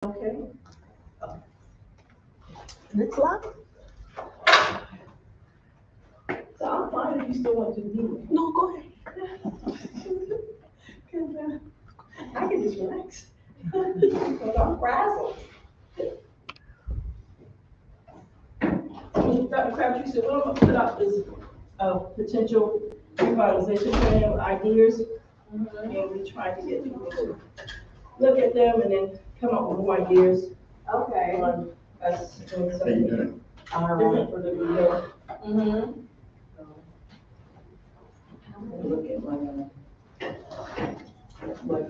Okay. Looks like. So I'm fine if you still want to do it. No, go ahead. I can just relax. Because I'm frazzled. Dr. Crabtree said, what I'm gonna put up is a potential revitalization plan ideas. And we try to get people to look at them and then come up with more ideas Okay. on us doing How you something doing? different for the video. Mm-hmm. I'm gonna look at my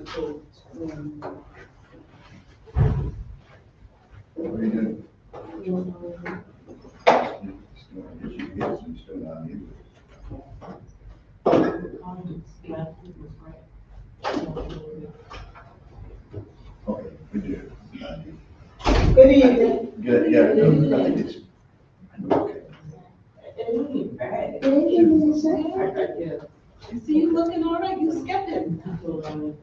full screen. How you doing? You still not here. Okay, we do. Good evening. Good, yeah, I think it's, okay. See you looking all right, you skipped him.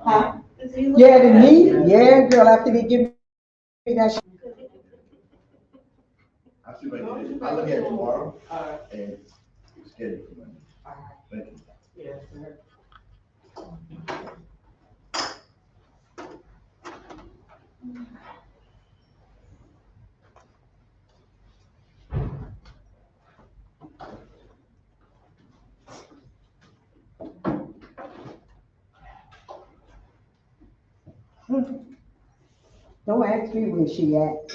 Huh? See you looking Yeah, the all right. meat, yeah, girl, after they give me that. I'll see if I can get it. I'll look at it tomorrow Alright. and schedule for Monday. Thank you. Yes, sir. Don't ask me where she at.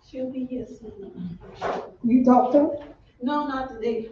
She'll be here soon. You talk to her? No, not today.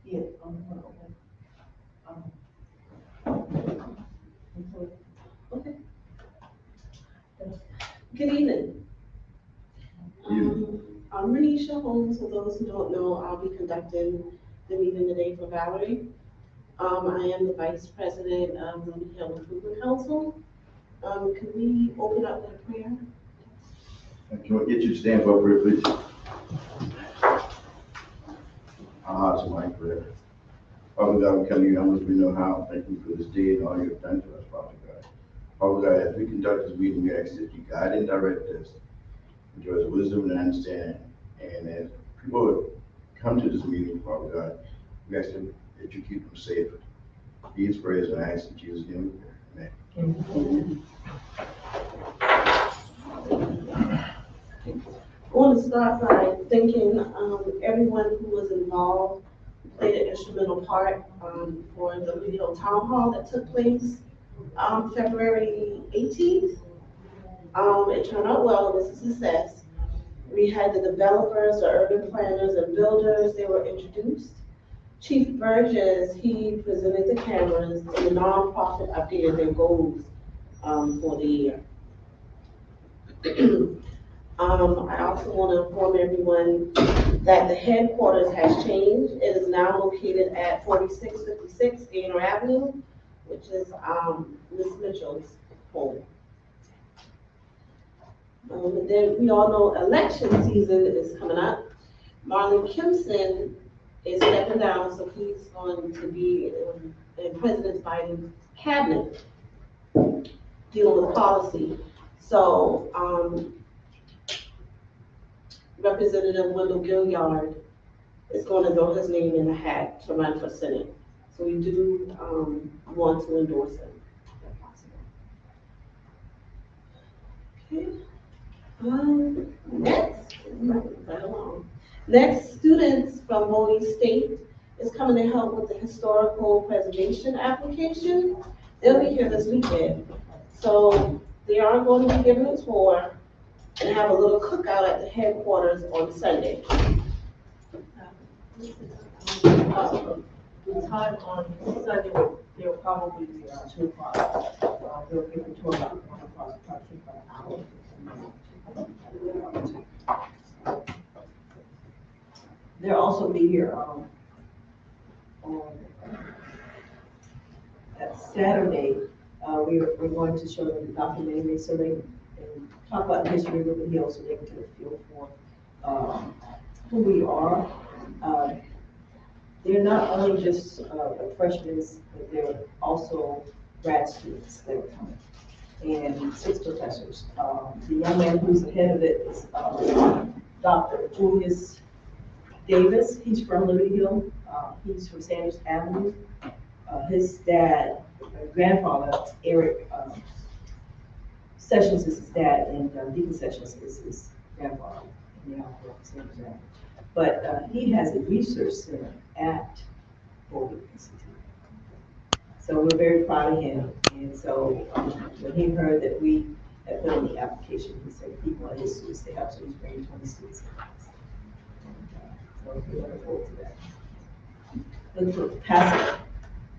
Yeah. Okay. Good evening. I'm Renisha Holmes. For those who don't know, I'll be conducting the meeting today for Valerie. I am the Vice President of Ruby Hill Improvement Council. Can we open up with a prayer? Can we get you to stand for a prayer, please? Our hearts and mind prayer. Father God, we come to you humbly as we know how. Thank you for this day and all you have done to us, Father God. Father God, as we conduct this meeting, we ask that you guide and direct us. Give us wisdom and understanding. And as people come to this meeting, Father God, we ask them that you keep them safe. These prayers and I ask in Jesus' name. Amen. I want to start by thanking everyone who was involved played an instrumental part, for the Lee Hill Town Hall that took place, February 18th. It turned out well, it was a success. We had the developers, the urban planners and builders, they were introduced. Chief Burgess, he presented the cameras, and the nonprofit updated their goals, for the year. I also want to inform everyone that the headquarters has changed. It is now located at 4656 Gaynor Avenue, which is, Ms. Mitchell's home. And then we all know election season is coming up. Marlon Kimpson is stepping down, so he's going to be in President Biden's cabinet dealing with policy. So, Representative Wendell Gilliard is going to throw his name in the hat to run for Senate. So we do, want to endorse him if possible. Okay. Next, right along. Next, students from Moline State is coming to help with the historical preservation application. They'll be here this weekend. So they are going to be giving a tour and have a little cookout at the headquarters on Sunday. The time on Sunday, they'll probably be around 2 o'clock. They'll give a tour about 1 o'clock, probably about an hour. They'll also be here, on that Saturday. We're going to show them the documentary so they can talk about the history of Ruben Hill so they can get a feel for, who we are. They're not only just freshmen, but they're also grad students that are coming, and 6 professors. The young man who's the head of it is Dr. Julius Davis. He's from Liberty Hill. He's from Sanders Avenue. His dad, grandfather, Eric Sessions is his dad, and Deacon Sessions is his grandfather. Yeah, Sanders Avenue. But he has a research center at Boulder Institute. So we're very proud of him. And so when he heard that we had put in the application, he said he wanted his students to help, so he's bringing 20 students in. So we're looking forward to that. Look for passing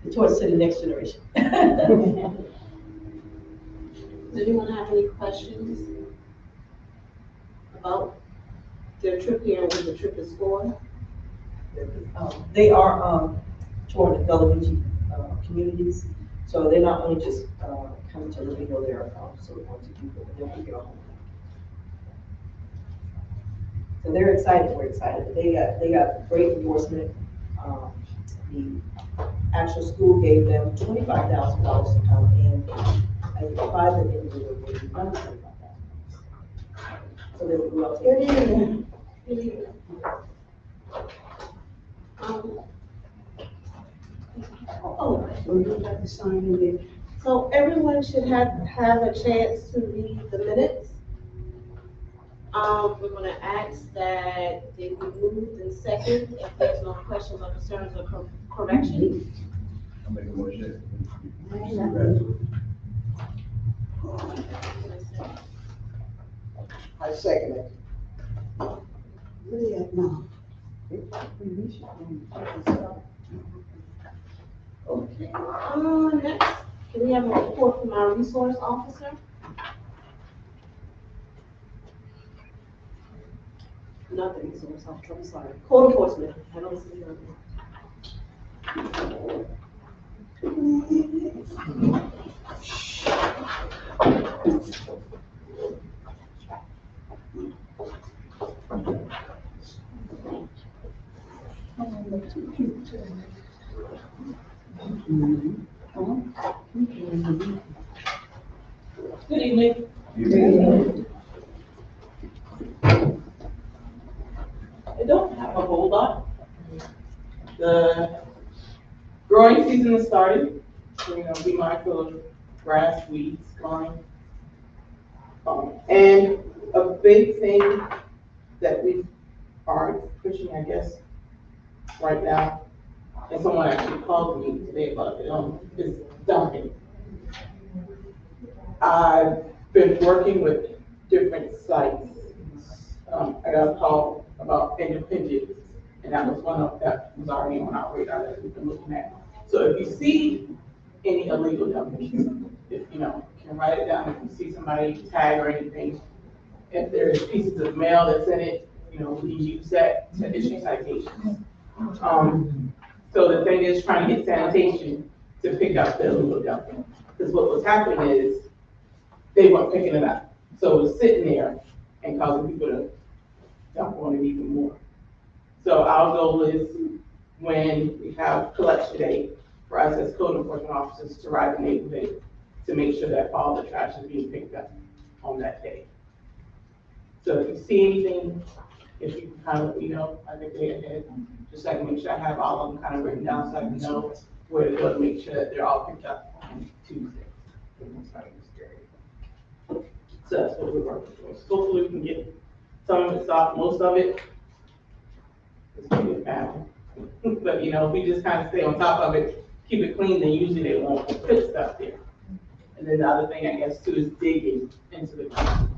the torch to the next generation. Does anyone have any questions about their trip here and what the trip is for? They are touring the Bellevue communities, so they're not only just coming to Liberty Hill, they're also going to do, but they'll be here home. So they're excited. We're excited. They got great endorsement. The actual school gave them $25,000 to come in, and the private individual gave them $25,000. So they were well taken. So everyone should have a chance to read the minutes. We're gonna ask that they be moved and second if there's no questions or concerns or corrections. I'll make a motion. I second it. Okay, next, can we have a report from our resource officer? Not the resource officer, I'm sorry, code enforcement. I don't see her. Good evening. I don't have a whole lot. The growing season is starting, so be mindful of grass, weeds, growing. And a big thing that we are pushing, I guess, right now and someone actually called me today about it, it's dumping. I've been working with different sites. I got a call about Independence, and that was that was already on our radar that we've been looking at. So if you see any illegal dumping, if you can write it down, if you see somebody tag or anything, if there's pieces of mail that's in it, we can use that to issue citations. So the thing is trying to get sanitation to pick up the illegal dumping. Because what was happening is they weren't picking it up. So it was sitting there and causing people to dump on it even more. So our goal is when we have collection day for us as code enforcement officers to ride the neighborhood to make sure that all the trash is being picked up on that day. So if you see anything, if you can kind of let me know, like a day ahead, just so I can make sure I have all of them kind of written down so I can know where to go to make sure that they're all picked up on Tuesday. So that's what we're working towards. Hopefully we can get some of it stopped, most of it. It's gonna be a battle. But if we just kind of stay on top of it, keep it clean, then usually they won't put stuff there. And then the other thing I guess too is digging into the ground.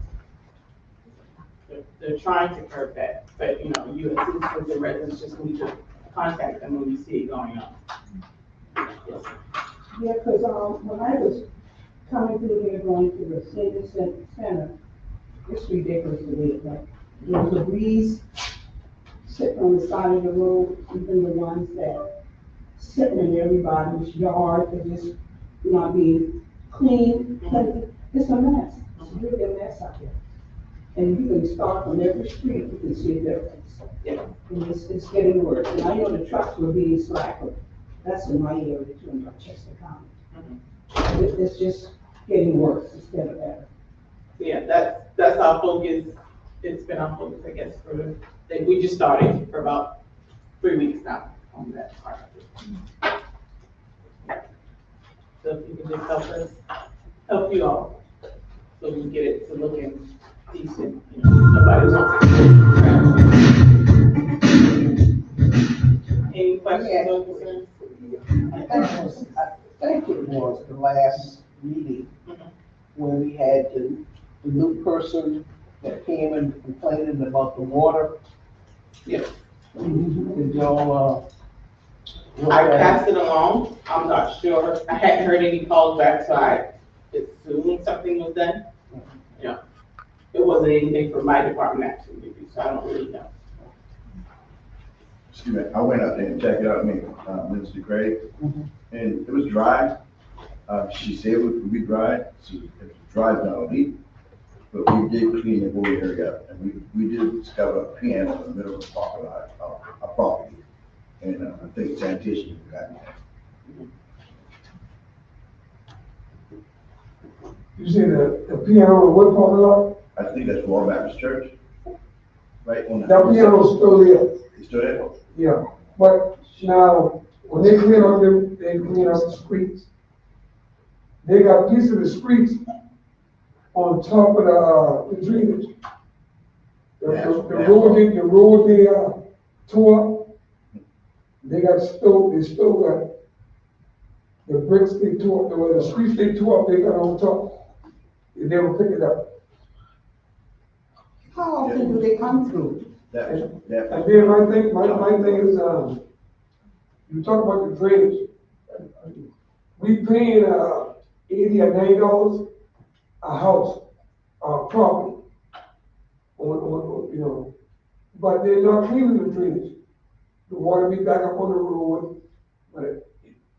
They're trying to curb that, but you as citizens and residents just need to contact them when you see it going on. Yes. Yeah, because when I was coming through here going to the senior center, it's ridiculous the way it looks. There's a breeze sitting on the side of the road, even the ones that sitting in everybody's yard, they're just not being clean. It's a mess. It's really a mess out there. And you can start from every street, you can see a difference. Yeah. And it's getting worse. And I know the trucks were being slack, but that's in my area too, in Rochester County. It's just getting worse instead of better. Yeah, that's our focus. It's been our focus, I guess, we just started for about 3 weeks now on that part of it. So if you can just help you all, so we can get it to looking decent. Nobody wants it. Any questions or concerns? I think it was the last meeting when we had the new person that came and complaining about the water. Yes. Did y'all, I passed it along. I'm not sure. I hadn't heard any calls back, so I assumed something was done. It wasn't anything from my department actually, maybe, so I don't really know. Excuse me, I went out there and checked it out, Mr. Craig, and it was dry. She said it would be dry, so it was dry now, but we did clean the whole area up, and we did discover a piano in the middle of the parking lot, a property, and I think sanitation got that. You say the piano in what parking lot? I think that's Royal Baptist Church, right on That piano's still there. It's still there? Yeah, but now, when they clean up the streets. They got pieces of the streets on top of the drainage. The road they tore up. They still got the bricks they tore up, the streets they tore up, they got on top. They never pick it up. How often do they come through? And then my thing is, you talk about the drainage. We paying $80 or $90 a house, property, on, but they're not cleaning the drainage. The water be back up on the road, but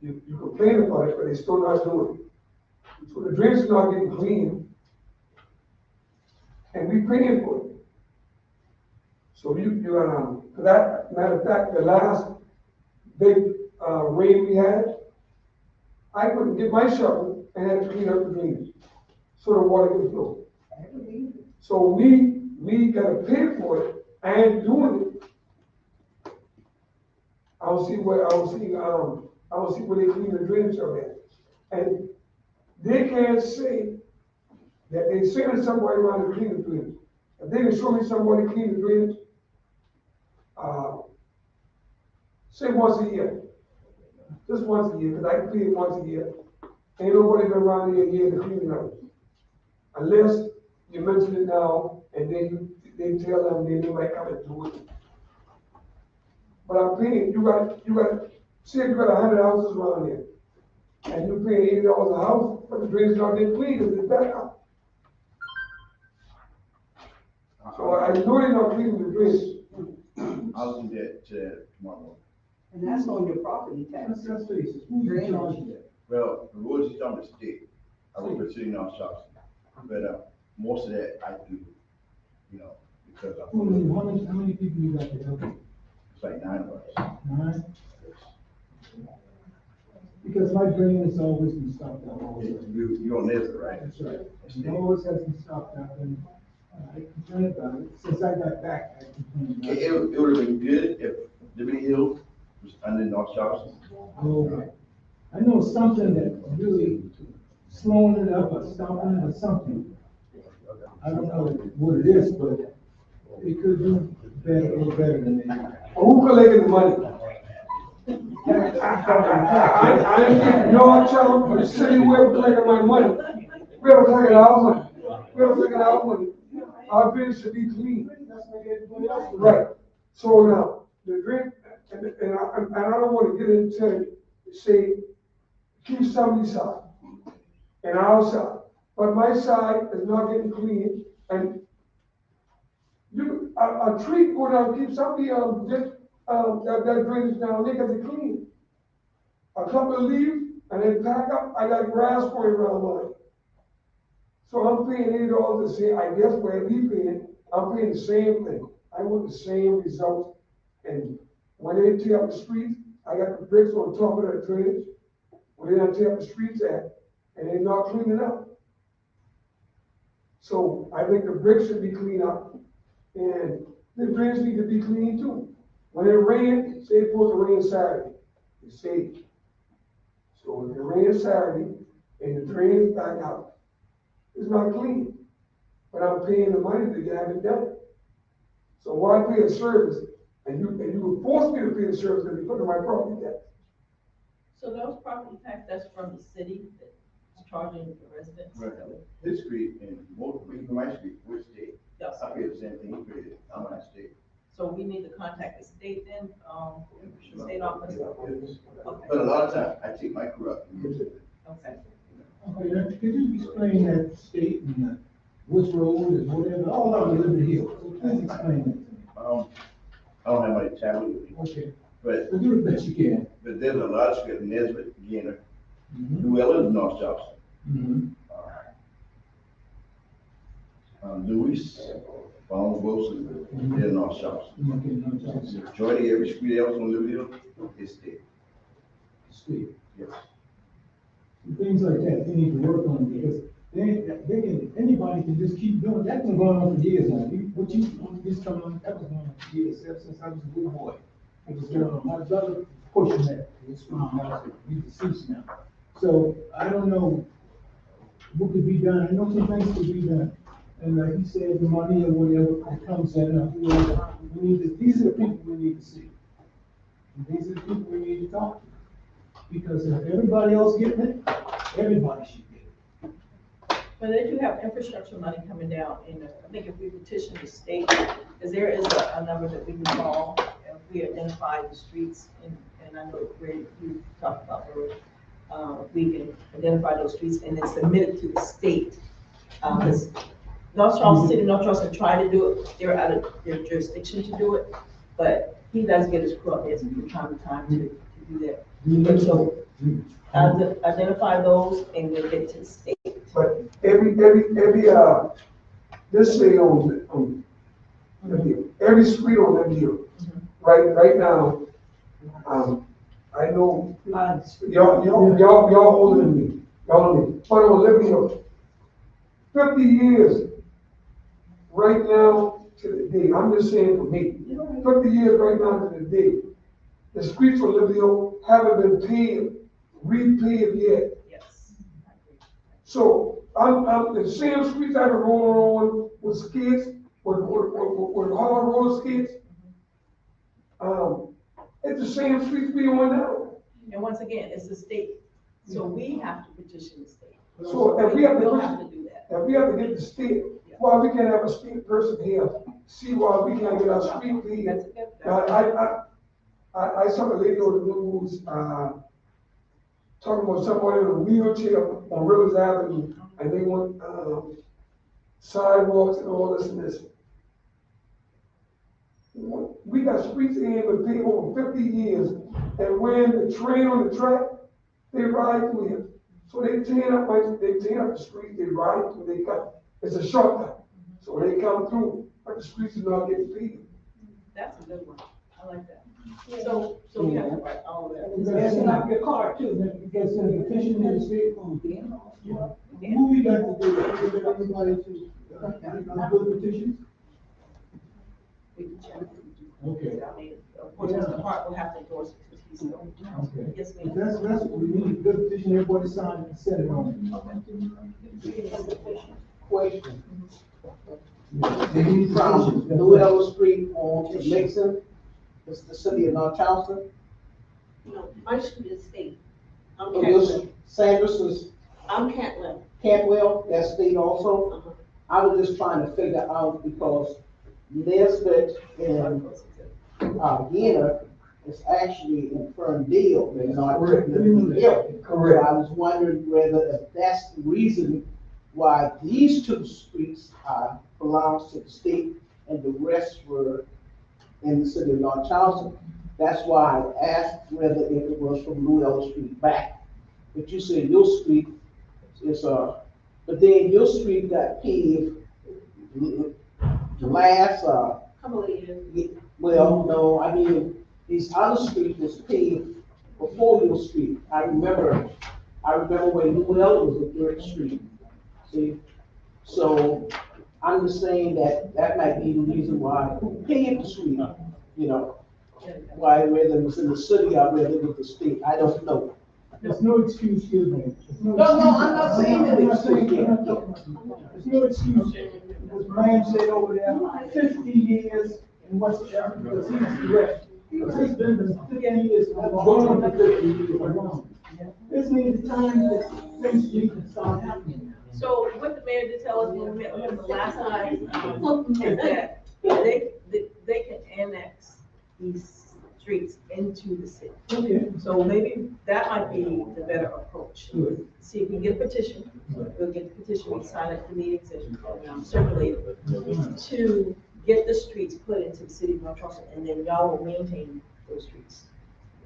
you complain about it, but they're still not doing it. So the drainage is not getting clean, and we paying for it. So for that matter of fact, the last big rain we had, I couldn't get my shovel and had to clean up the drainage so the water could flow. So we gotta pay for it and doing it. I don't see where they clean the drainage up there. And they can't say that they sending somebody around to clean the drainage. If they can show me somebody clean the drainage, say once a year, just once a year, because I can clean it once a year. Ain't nobody been around here a year to clean it up. Unless you mention it now, and then they tell them, then they might come and do it. But I'm paying, see if you got 100 houses around here, and you're paying $80 a house, but the drainage not getting cleaned, is it better? So I know they're not cleaning the drainage. I'll do that, tomorrow. And that's on your property tax. Let's face it, who's in charge of that? Well, the roads is on the state. I work for City North Shops. But, most of that I do, because How many people you got to help? it's like 9 of us. 9? Because my drain has always been stopped out all the time. You on this, right? That's right. That's It it. always has been stopped out, and I complained about it. Since I got back, I complained about it. It would have been good if Liberty Hill was under North Shops. Oh, I know something that really slowing it up or stopping it or something. I don't know what it is, but it could do better, a little better than that. Well, who collected the money? I ain't getting no charge for the city, whoever collected my money. Whoever collected our money. Whoever collected our money. Our business should be clean. Right. So now, the drink, and I don't want to get into, say, keep somebody's side and our side. But my side is not getting clean, and a tree go down, keep somebody, that drainage down, they got to clean. A couple of leaves, and then pack up, I got grass growing around mine. So I'm paying $80 to say, I guess where we paying, I'm paying the same thing. I want the same results. And when they tear up the streets, I got the bricks on top of that drainage, where they don't tear up the streets at, and they're not cleaning up. So I think the bricks should be cleaned up, and the drains need to be cleaned too. When it rains, say it's supposed to rain Saturday, it's safe. So if it rains Saturday and the drain is back out, it's not clean. But I'm paying the money to have it done. So why pay a service, and you would force me to pay the service because you put in my property tax? So those property tax, that's from the city that's charging the residents? Right. This street and most, even my street, which state, Yes. I pay the same thing, you pay it, I'm on that state. So we need to contact the state then, the state office? Okay, But a lot of times, I take my crew up and use it. okay. Okay, now, could you explain that state and which road and whatever, all over Liberty Hill? So please explain that to me. I don't have my tablet with me, Okay, but, so do the best you can. but there's a lot of streets, Nesbit, Gainer, Mhm. New Orleans, North Shops. Mhm. Louis, Bones, Wilson, they're North Shops. Okay, no, just The majority of every street else on Liberty Hill is state. state. Yes. Things like that, they need to work on because anybody can just keep doing, that's been going on for years now. What you just come on, that was going on for years, ever since I was a little boy. It was going on, my brother pushing that, it's fine, he's deceased now. So I don't know what could be done, I know some things could be done. And like he said, the money or whatever that comes in, whoever, these are the people we need to see. And these are the people we need to talk to. Because if everybody else getting it, everybody should get it. But they do have infrastructure money coming down, and I think if we petition the state, because there is a number that we can call, if we identify the streets, and I know where you talked about earlier, we can identify those streets and then submit it to the state. Because North Charleston City, North Charleston tried to do it, they're out of their jurisdiction to do it, but he does get his crew up there from time to time to do that. So, identify those and then get to the state. But every, let's say on Liberty Hill, every street on Liberty Hill, right now, I know, y'all older than me, but on Liberty Hill, 50 years, right now to the day, I'm just saying for me, 50 years right now to the day, the streets on Liberty Hill haven't been repaved yet. Yes. So I'm the same streets I've been rolling on with skids, with hard roller skids. It's the same streets we on now. And once again, it's the state, so we have to petition the state. So if we have We'll to, have to do that. if we have to get the state, why we can't have a street person here, see why we can't get our street clean. That's good. Now, I saw a lady on the news, talking about someone in a wheelchair on Rivers Avenue, and they want, sidewalks and all this and this. We got streets in here with people over 50 years, and when the train on the track, they ride through here. So they tear up the street, they ride through, it's a shortcut. So they come through, but the streets are not getting paved. That's a good one, I like that. So we have to write all of that. You gotta send out your card too, then you can send a petition in the state on. Who we got to do that, we got everybody to, good petitions? We can check. Okay. I mean, of course, Mr. Hart will have to endorse it because he's the. Okay. Yes, ma'am. That's what we need, good petition, everybody sign and send it on. Question. They need From petitions. New Ellis Street on to Nixon, it's the city of North Charleston. No, my street is state. I'm So this Cantwell. Sanders is I'm Cantwell. Cantwell, that's state also. Uh-huh. I was just trying to figure out because Nesbit and Gainer is actually in Ferndale, they're not technically Hill. Correct. So I was wondering whether if that's the reason why these two streets belongs to the state and the rest were in the city of North Charleston. That's why I asked whether if it was from New Ellis Street back. But you said your street is, but then your street got paved last, Couple of years. well, no, I mean, these other streets was paved before your street. I remember when New Ellis was a dirt street. See, so I'm just saying that might be the reason why who paved the street, you know, why whether it was in the city or whether it was the state, I don't know. There's no excuse, excuse me. No, I'm not saying that it's There's no excuse. As man said over there, 50 years and whatsoever, because he's correct. Because it's been 50 years, going on to 50 years alone. This means the time that things need to start happening. So what the mayor did tell us when we met with him the last time, is that they can annex these streets into the city. Okay. So maybe that might be the better approach. Good. See if we can get a petition, we'll get the petition, we sign it at the meetings and circulate it to get the streets put into the city of North Charleston, and then y'all will maintain those streets.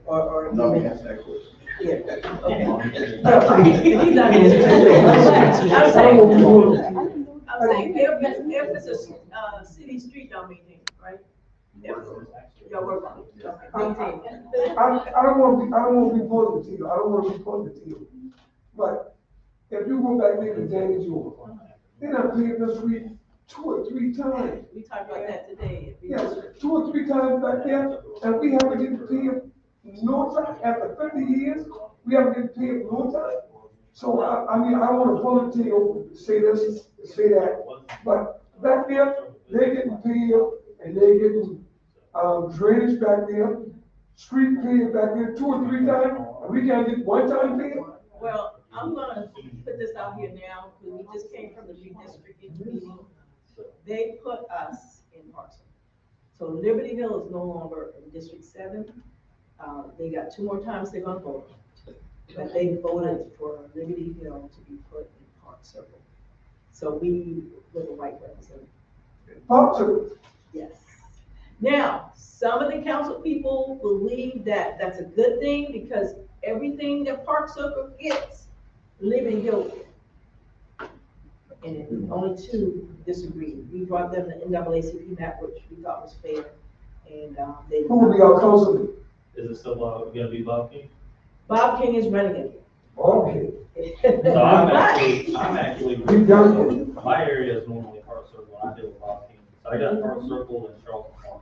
Or. No, we asked that question. Yeah, okay. He's not answering. I'm saying, if it's a, city street, y'all maintain, it, right? Y'all work on it, okay, maintain it. I don't wanna be positive, I don't wanna be positive. But if you go back there to Danny Jewel, they done paved the street 2 or 3 times. We talked about that today. Yes, 2 or 3 times back there, and we haven't get paved no time, after 50 years, we haven't get paved no time. So I mean, I don't wanna volunteer, say this, say that, but back there, they getting paved, and they getting, drainage back there, street paved back there 2 or 3 times, and we can't get 1 time paved. Well, I'm gonna put this out here now, because we just came from the redistricting meeting. They put us in Parks. So Liberty Hill is no longer in District 7. They got 2 more times they're gonna vote. But they voted for Liberty Hill to be put in Park Circle. So we were the right representative. Up to, Yes. Now, some of the council people believe that that's a good thing because everything that Park Circle gets, Liberty Hill gets. And only 2 disagreed. We brought them the NAACP map, which we thought was fair, and they. who will be our council? Is it still gonna be Bob King? Bob King is running again. Okay. So I'm actually, We done. my area is normally Park Circle, and I deal with Bob King. So I got Park Circle and Charleston Park.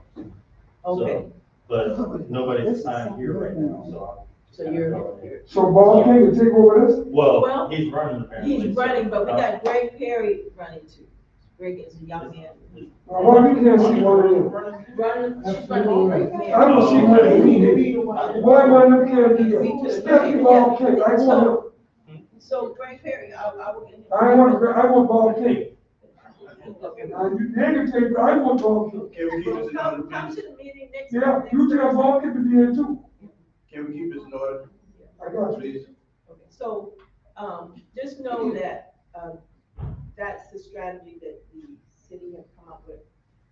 Okay, But nobody's assigned here right now, so. so you're, So Bob King will take over this? Well, Well, he's running apparently. he's running, but we got Greg Perry running too. Greg is a young man. Why we can't see one of them? She's running. I don't see one of them. Why one of them can't be there? Especially ball king, I want him. So Greg Perry, I will get him. I want ball king. You can take, I want ball king. Can we keep this in order, Come to please? the meeting next. Yeah, you tell ball king to be here too. Can we keep this in order, I got you. please? Okay, so, just know that, that's the strategy that the city have come up with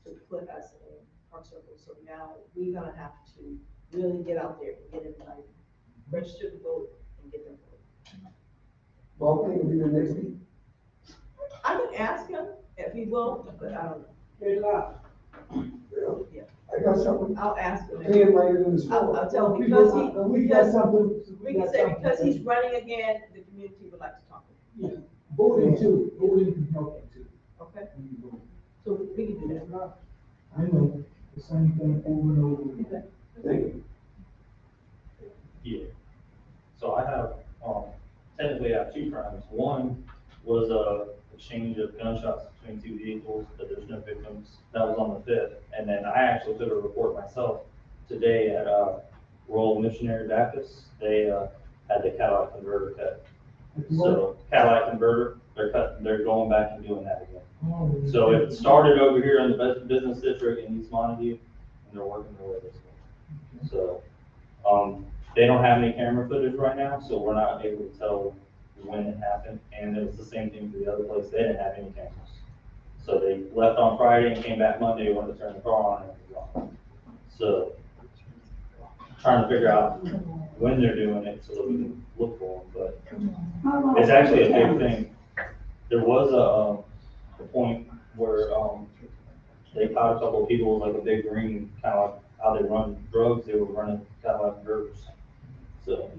to put us in Park Circle. So now we're gonna have to really get out there and get everybody registered to vote and get them voted. Ball king will be the next week. I can ask him if he will, but I don't know. Good luck. Yeah. I got something. I'll ask him. Paying right in this. I'll tell him Because because he, we got because, something. we can say because he's running again, the community would like to talk to him. Voting too, voting can help too. Okay? So we can do that. I know, the same thing over and over again. Thank you. Yeah. So I have, technically I have two crimes. One was a exchange of gunshots between two vehicles, but there's no victims. That was on the 5th. And then I actually took a report myself today at, Royal Missionary Baptist. They, had the Cadillac converter cut. So Cadillac converter, they're going back and doing that again. So it started over here in the business district in East Montague, and they're working their way this way. So, they don't have any camera footage right now, so we're not able to tell when it happened. And it was the same thing for the other place, they didn't have any cameras. So they left on Friday and came back Monday, wanted to turn the car on and it was on. So, trying to figure out when they're doing it so that we can look for them, but it's actually a big thing. There was a point where, they caught a couple of people with like a big ring, kind of like how they run drugs, they were running kind of like converters. So.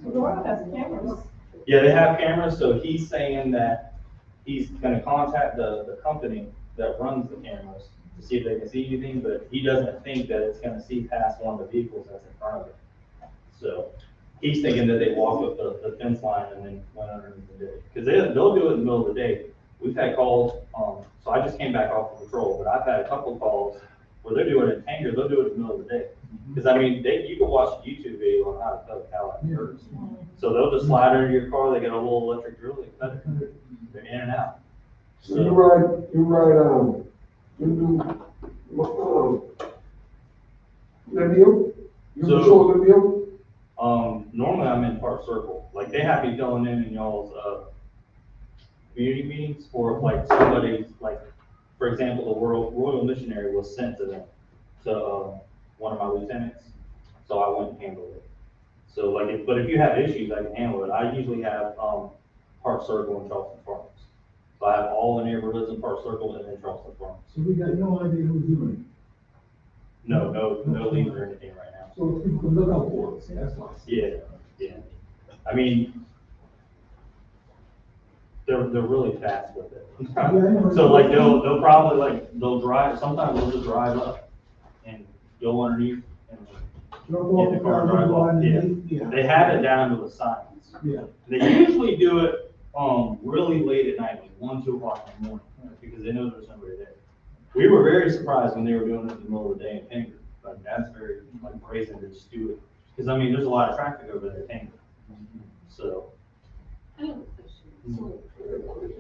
Royal has cameras. Yeah, they have cameras, so he's saying that he's gonna contact the company that runs the cameras to see if they can see anything, but he doesn't think that it's gonna see past one of the vehicles that's in front of it. So, he's thinking that they walked up the fence line and then went underneath the day. Cause they'll do it in the middle of the day. We've had calls, so I just came back off the patrol, but I've had a couple of calls where they're doing it in Tanger, they'll do it in the middle of the day. Cause I mean, you can watch a YouTube video on how to cut a Cadillac converters. So they'll just slide under your car, they get a little electric drill, they cut it, they're in and out. So you ride, Lemuel? You So- patrol Lemuel? Normally I'm in Park Circle, like they have me filling in y'all's, community meetings for like somebody, like, for example, the Royal Missionary was sent to them, to, one of my lieutenants, so I went and handled it. So like, but if you have issues, I can handle it. I usually have, Park Circle and Charleston Farms. So I have all the neighborhoods in Park Circle and then Charleston Farms. So we got no idea who's doing No leads or anything right now. it. So people can look out for us, that's why. Yeah. I mean, they're really fast with it. I know. So like they'll probably like, they'll drive, sometimes they'll just drive up and go underneath and Drop get off the the car, car, drive go off. underneath, Yeah. They have it down to the signs. Yeah. They usually do it, really late at night, like 1, 2 o'clock in the morning, because they know there's somebody there. We were very surprised when they were doing it in the middle of the day in Tanger, but that's very like brazen to just do it. Cause I mean, there's a lot of traffic over there in Tanger. So, I have a question. So,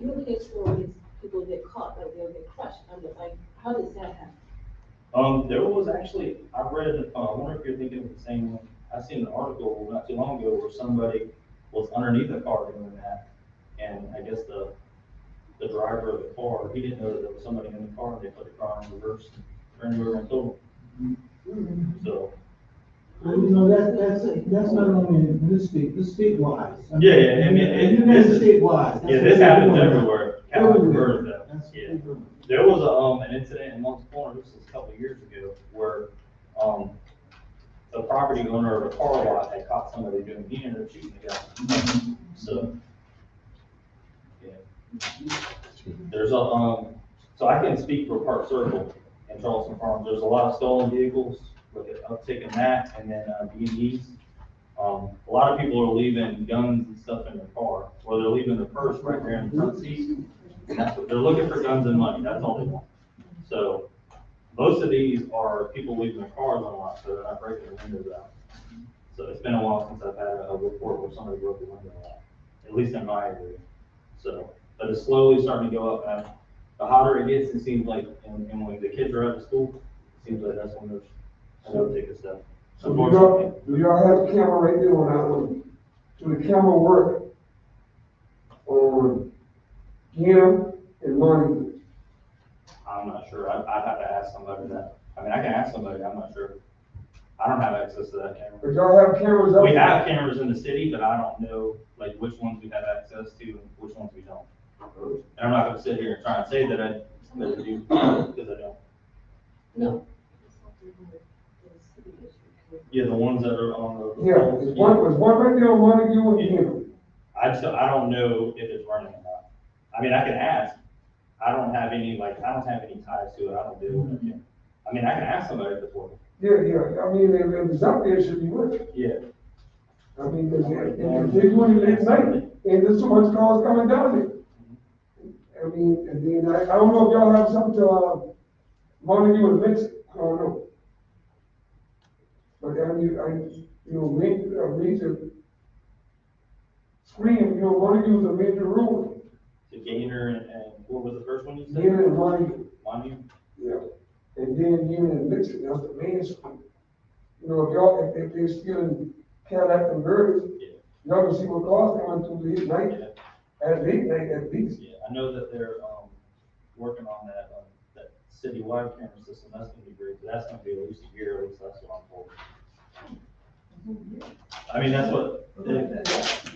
you look at stories, people get caught, like they'll get crushed, I'm just like, how does that happen? there was actually, I read, I wonder if you're thinking of the same one. I seen an article not too long ago where somebody was underneath a car doing that. And I guess the driver of the car, he didn't know that there was somebody in the car, and they put the car in reverse, turned over and told him. So, Well, you know, that's not only in this state, this statewide. yeah, I mean, You know, this is, statewide. yeah, this happens everywhere. Cadillac Everywhere. converted them. That's Yeah. what they're doing. There was an incident in Moncks Corner, this was a couple of years ago, where, the property owner of a car lot had caught somebody doing, he ended up shooting the guy. So, yeah. There's a, so I can speak for Park Circle and Charleston Farms, there's a lot of stolen vehicles, with an uptick in that, and then, B&Ds. A lot of people are leaving guns and stuff in their car, or they're leaving their purse right there in the front seat, And that's what, they're looking for guns and money, that's all they want. So, most of these are people leaving their cars unlocked, so they're not breaking their windows out. So it's been a while since I've had a report where somebody broke the window out, at least in my area. So, but it's slowly starting to go up, and the hotter it gets, it seems like, and when the kids are out of school, it seems like that's when there's an uptick of stuff. So do y'all have a camera right there on that one? Do the camera work on Jim and Montague? I'm not sure, I'd have to ask somebody that, I mean, I can ask somebody, I'm not sure. I don't have access to that camera. But y'all have cameras up? We have cameras in the city, but I don't know, like, which ones we have access to and which ones we don't. And I'm not gonna sit here and try and say that I do, because I don't. No. Yeah, the ones that are on the. Yeah, there's one right there on Montague and Jim. I don't know if it's running or not. I mean, I can ask. I don't have any ties to it. I don't deal with it. I mean, I can ask somebody if it's working. Yeah, I mean, if it's up there, it should be working. Yeah. I mean, if they're doing it late night, and there's so much cars coming down there. I mean, and then I don't know if y'all have something to, Montague and Mix, I don't know. But I mean, major scream, Montague's a major road. The Gainer and what was the first one you said? Gainer and Montague. Montague? Yeah. And then Union and Mixon, that's the main street. If y'all, if they're stealing Cadillac converters, Yeah. y'all can see what cars coming through late night, Yeah. at late night at least. Yeah, I know that they're, working on that citywide camera system, that's gonna be great, but that's gonna be at least a year, at least that's what I'm told. I mean, that's what,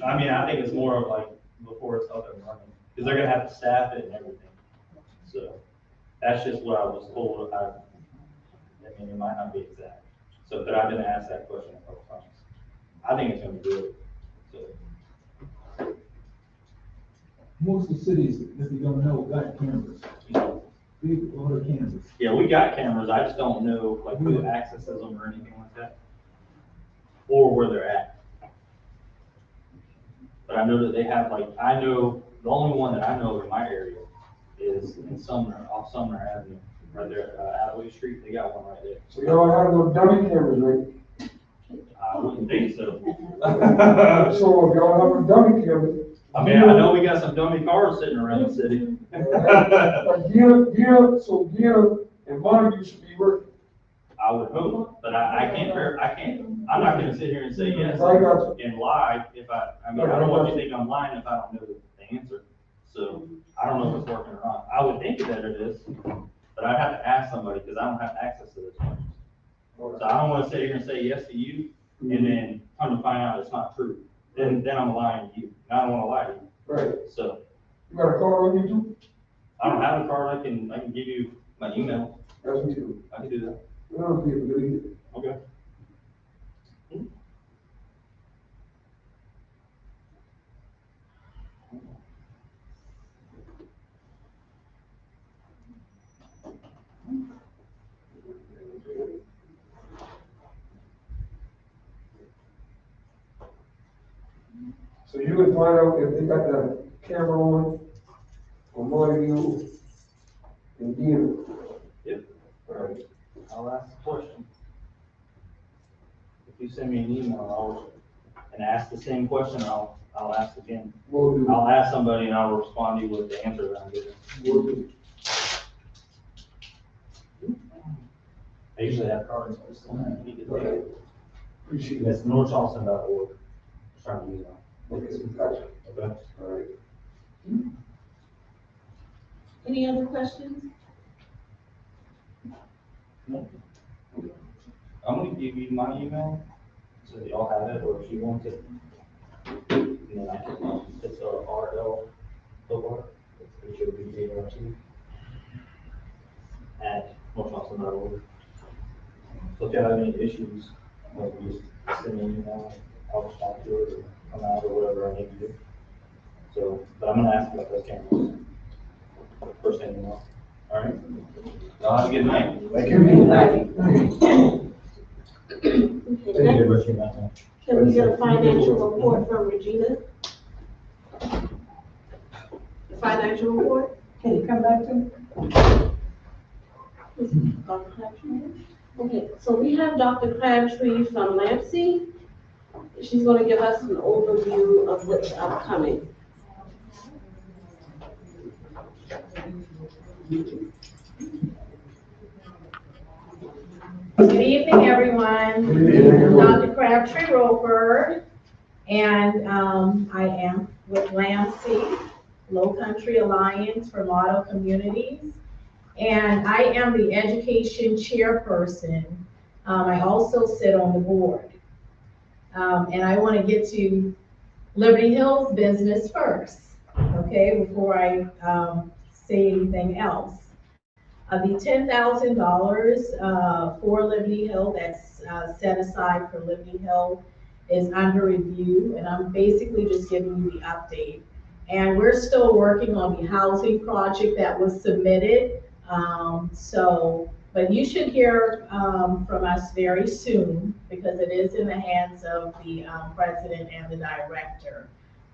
I mean, I think it's more of like, before it's up and running, because they're gonna have to staff it and everything. So, that's just what I was told, I mean, it might not be exact, so, but I've been asked that question a couple times. I think it's gonna be good, so. Most of the cities, if you don't know, got cameras. We order cameras. Yeah, we got cameras, I just don't know, like, who accesses them or anything like that. Or where they're at. But I know that they have, like, I know, the only one that I know in my area is in Sumner, off Sumner Avenue, right there, Adway Street, they got one right there. So y'all have no dummy cameras, right? I wouldn't think so. So if y'all have a dummy camera. I mean, I know we got some dummy cars sitting around the city. But Gil and Montague should be working. I would hope, but I can't, I'm not gonna sit here and say yes I got and lie if I mean, I don't want you to think I'm lying if I don't know the answer. So, I don't know if it's working or not. I would think that it is, but I'd have to ask somebody, because I don't have access to this one. So I don't wanna sit here and say yes to you, and then come to find out it's not true. Then I'm lying to you, and I don't wanna lie to you. Right. So, You got a card on you too? I don't have a card, I can give you my email, That's me too. I can do that. I don't think it's really. Okay. So you would find out if they got the camera on Montague and Gil. Yep. All right. I'll ask the question. If you send me an email, and ask the same question, I'll ask again. Will do. I'll ask somebody and I'll respond to you with the answer that I'm giving. Will do. I usually have cards. Okay. Appreciate it. It's northcharleston.org. Just trying to use that. Okay, gotcha. Okay. All right. Any other questions? No. I'm gonna give you my email, so that y'all have it, or if you want it. And then I can, it's RL, it's HOBART, at northcharleston.org. So if you have any issues, like, just send me an email, I'll respond to it, or come out, or whatever I need to do. So, but I'm gonna ask about those cameras. First thing you know. All right? Y'all have a good night. Thank you. Okay, next, can we get a financial report from Regina? The financial report? Can you come back to me? Dr. Crabtree? Okay, so we have Dr. Crabtree from Lampsey. She's gonna give us an overview of what's upcoming. Good evening, everyone. Good evening. Dr. Crabtree Roper, and I am with Lampsey, Low Country Alliance for Model Communities. And I am the education chairperson. I also sit on the board. And I want to get to Liberty Hills business first, okay, before I say anything else. The $10,000 for Liberty Hill that's set aside for Liberty Hill is under review, and I'm basically just giving you the update. And we're still working on the housing project that was submitted. But you should hear from us very soon because it is in the hands of the president and the director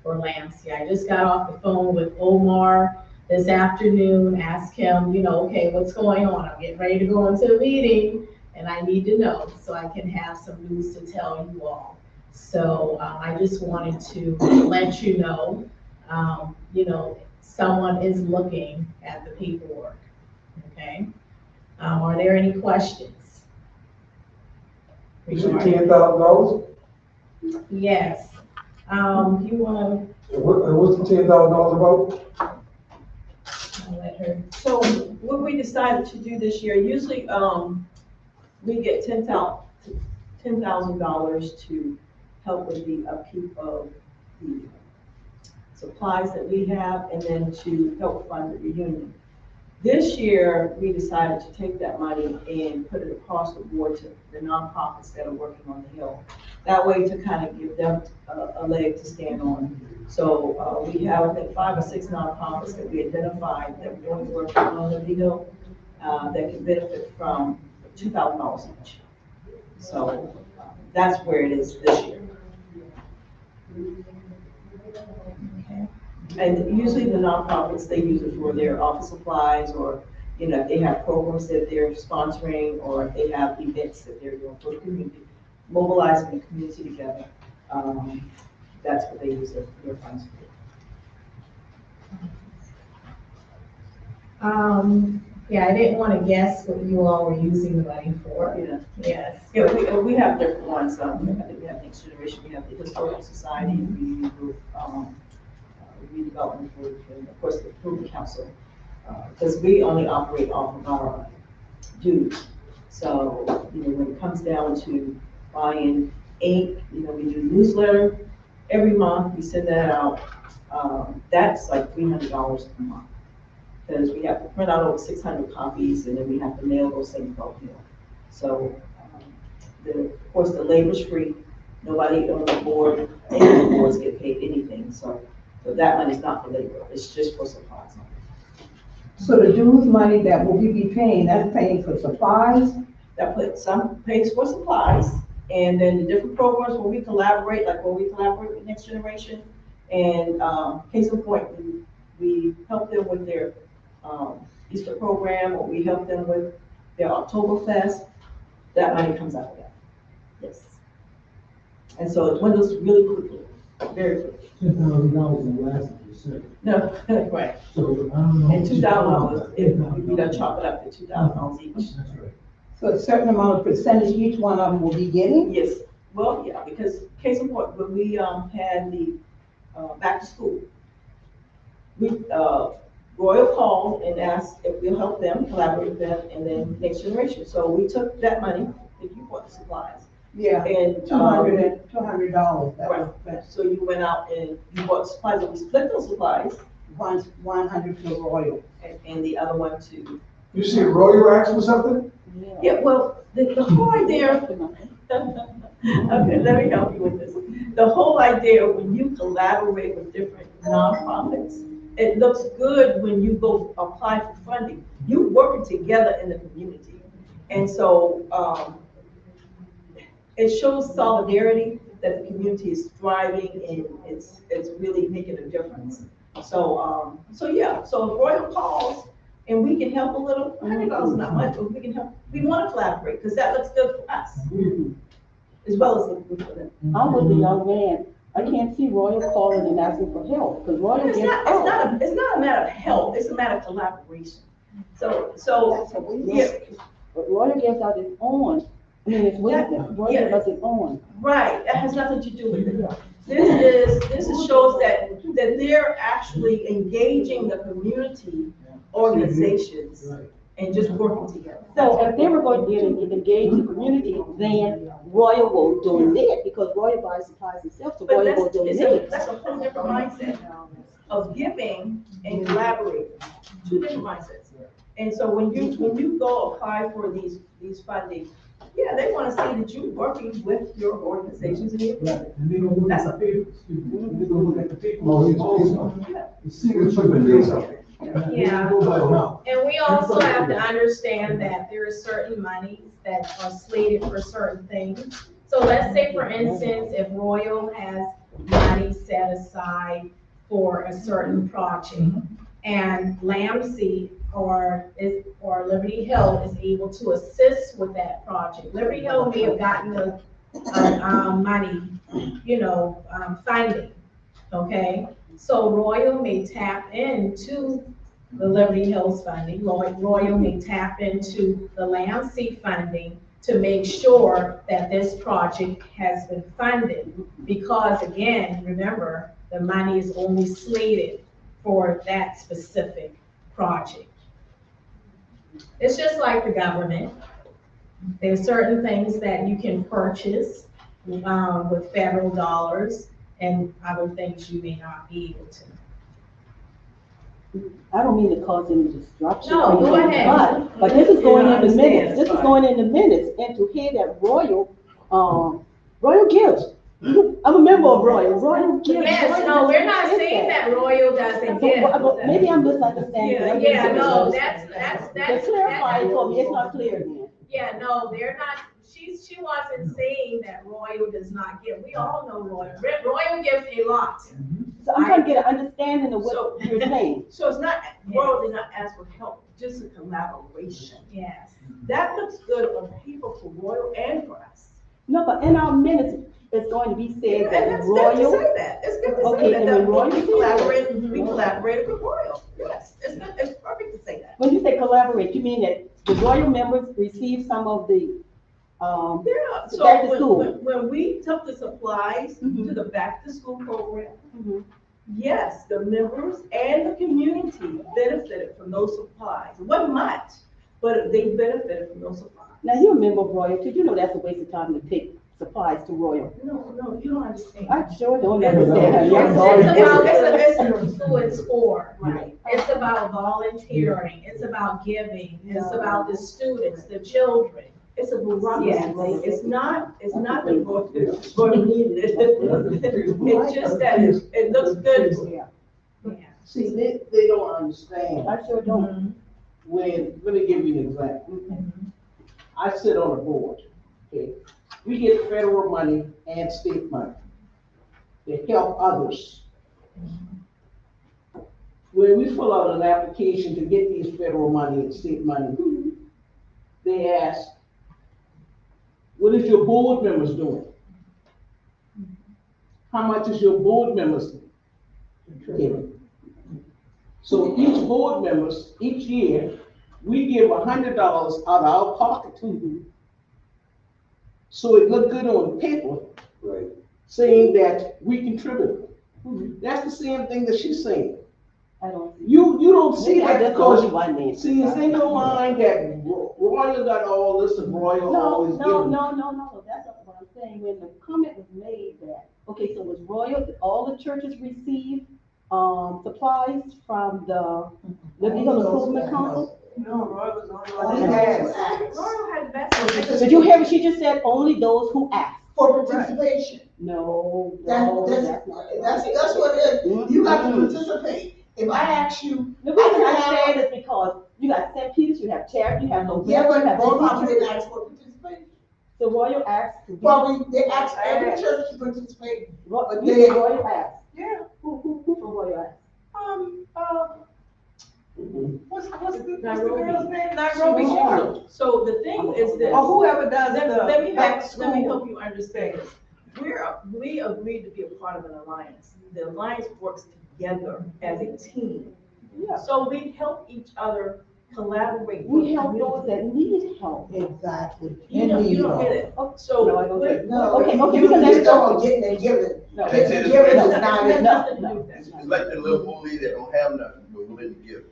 for Lampsey. I just got off the phone with Omar this afternoon, asked him, okay, what's going on? I'm getting ready to go into a meeting and I need to know so I can have some news to tell you all. So I just wanted to let you know, someone is looking at the paperwork, okay? Are there any questions? You said $10,000? Yes. You want What's the $10,000 about? to let her? So what we decided to do this year, usually, we get $10,000 to help with the upkeep of the supplies that we have and then to help fund the reunion. This year, we decided to take that money and put it across the board to the nonprofits that are working on the Hill. That way to kind of give them a leg to stand on. So we have, I think, 5 or 6 nonprofits that we identified that we're doing work on the Hill that can benefit from $2,000 each. So that's where it is this year. Okay. And usually the nonprofits, they use it for their office supplies or, if they have programs that they're sponsoring or if they have events that they're doing for the community, mobilizing the community together. That's what they use their funds for. Yeah, I didn't want to guess what you all were using the money for. Yes. Yeah, we have different ones. I think we have Next Generation, we have the Historical Society, Reunion Group, redevelopment group, and of course the Improvement Council, because we only operate off of our dues. So, when it comes down to buying ink, we do newsletter every month, we send that out. That's like $300 a month, because we have to print out over 600 copies, and then we have to mail those things out here. So, of course, the labor's free. Nobody on the board, any of the boards get paid anything, so that money's not for labor, it's just for supplies. So the dues money that will we be paying, that's paying for supplies? Some pays for supplies, and then the different programs where we collaborate, like when we collaborate with Next Generation, and case in point, we help them with their Easter program, or we help them with their Oktoberfest, that money comes out of that. Yes. And so it dwindles really quickly, very quickly. $10,000 will last you a No, right. So I don't know. And $2,000, if we done chop it up to $2,000 each. That's right. So a certain amount of percentage each one of them will be getting? Yes, well, yeah, because case in point, when we had the back to school, Royal called and asked if we'll help them, collaborate with them, and then Next Generation. So we took that money, if you bought the supplies. Yeah, And $200. That was right, so you went out and you bought supplies, and we split those supplies, 100 for Royal. and the other one to, You see Royal asked for something? yeah, well, the whole idea, okay, let me help you with this. The whole idea, when you collaborate with different nonprofits, it looks good when you go apply for funding. You working together in the community. And so, it shows solidarity that the community is thriving and it's really making a difference. So yeah, so if Royal calls and we can help a little, $100 is not much, but we can help, we want to collaborate, because that looks good for us, as well as looking good for them. I'm with the young man. I can't see Royal calling and asking for help, because Royal It's gets not, help. it's not a matter of help, it's a matter of collaboration. So, That's what we yeah, want. But Royal gives out his own, I mean, it's wisdom. Royal gives us his own. right, that has nothing to do with it. This shows that they're actually engaging the community organizations and just working together. So if they were going to engage the community, then Royal will donate, because Royal buys supplies himself, so But Royal will donate. that's a whole different mindset of giving and collaborating, two different mindsets. And so when you go apply for these funding, yeah, they want to see that you're working with your organizations and your Right, and they gonna look That's at a- the paper, excuse me, they gonna look at the paper also, Yeah. to see what you've been doing. Yeah. Go by now. And we also have to understand that there are certain monies that are slated for certain things. So let's say, for instance, if Royal has money set aside for a certain project, and Lamsey or Liberty Hill is able to assist with that project. Liberty Hill may have gotten the, money, funding, okay? So Royal may tap into the Liberty Hills funding, Royal may tap into the Lamsey funding to make sure that this project has been funded. Because again, remember, the money is only slated for that specific project. It's just like the government. There's certain things that you can purchase with federal dollars, and other things you may not be able to. I don't mean to cause any destruction. No, go ahead. But this is going in the understand, minutes, it's this is fine. going in the minutes, and to hear that Royal gives. I'm a member of Royal gives. Yes, no, we're not saying that Royal doesn't give. But maybe I'm misunderstanding. I'm Yeah, no, misunderstanding. that's. Clarify it for me, it's not clear then. Yeah, no, they're not, she wasn't saying that Royal does not give. We all know Royal. Royal gives a lot. So I'm trying to get an understanding of what you're saying. So it's not, Royal did not ask for help, just a collaboration. Yes. That looks good on paper for Royal and for us. No, but in our minutes, it's going to be said And that that's good to Royal. say that, it's good to Okay, say that, and that when Royal we said collaborated, we collaborated with Royal. Yes, it's good, it's perfect to say that. When you say collaborate, you mean that the Royal members receive some of the, Yeah, so back to school. when we took the supplies Mhm. to the back to school program, Mhm. yes, the members and the community benefited from those supplies. It wasn't much, but they benefited from those supplies. Now, you're a member of Royal, too, you know that's a waste of time to take supplies to Royal. No, you don't understand. I sure don't It's- understand. it's- I'm sorry. it's- Who it's for. Right. It's about volunteering, it's about giving, it's about the students, the children. It's a bureaucracy Yes. thing. It's not the Royal need it. It's just that it looks good. Yeah, Yeah. See, they don't understand. I sure don't. When, let me give you an example. Mhm. I sit on a board, okay? We get federal money and state money to help others. When we fill out an application to get these federal money and state money, they ask, what is your board members doing? How much is your board members giving? So each board members, each year, we give $100 out of our pocket. So it looked good on paper, Right. saying that we contribute. That's the same thing that she's saying. I don't. You don't see Maybe I that just told you because, one name. see, it's in your mind that Royal got all this and Royal No, always no, gives. no, that's not what I'm saying. When the comment was made that, okay, so was Royal, did all the churches receive, supplies from the Liberty Hill Improvement Council? No, Roy was on the last. Royal had best. Did you hear what she just said? Only those who asked. For participation. No, That's that's not. that's what it is. You got to participate. If I ask you, The reason I say it is because you got St. Peter's, you have Charity, you have November, yeah, you but have both of them St. didn't Peter's. ask for participation. The Royal asked to be. Well, they asked every church to participate. You said Royal asked. Yeah. Who Royal asked? What's the Nairobi. girl's name? Nairobi Sure. Council. So the thing is this. Or whoever does Let me the back help, let me school. help you understand this. We agreed to be a part of an alliance. The alliance works together as a team. Yeah. So we help each other collaborate. We with help those communities. that need help. Exactly. You don't get it. So. No, I don't we're- get it. No, Okay, you we can let just it go go. on getting and giving. No. Getting and No. giving is It not has enough. nothing to do with that. It's like the little old lady that don't have nothing, but willing to give.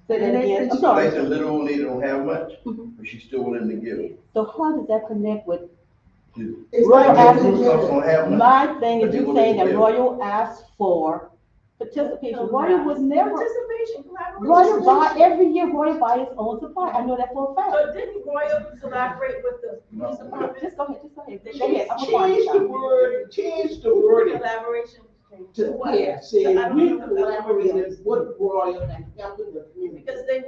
Say that again, I'm It's sorry. like the little old lady don't have much, but she's still willing to give. So how does that connect with, It's Royal not Avenue giving. Don't have nothing. my thing But is they you will saying let that you Royal asked for participation, Royal would never, Participation, collaboration. Royal buy, every year Royal buy its own supply, I know that for a fact. So didn't Royal collaborate with the police department? Just go ahead, go ahead. Change the wording Collaboration. to, what? yeah, see, I don't we know. collaborated with Royal and helping the community. Because they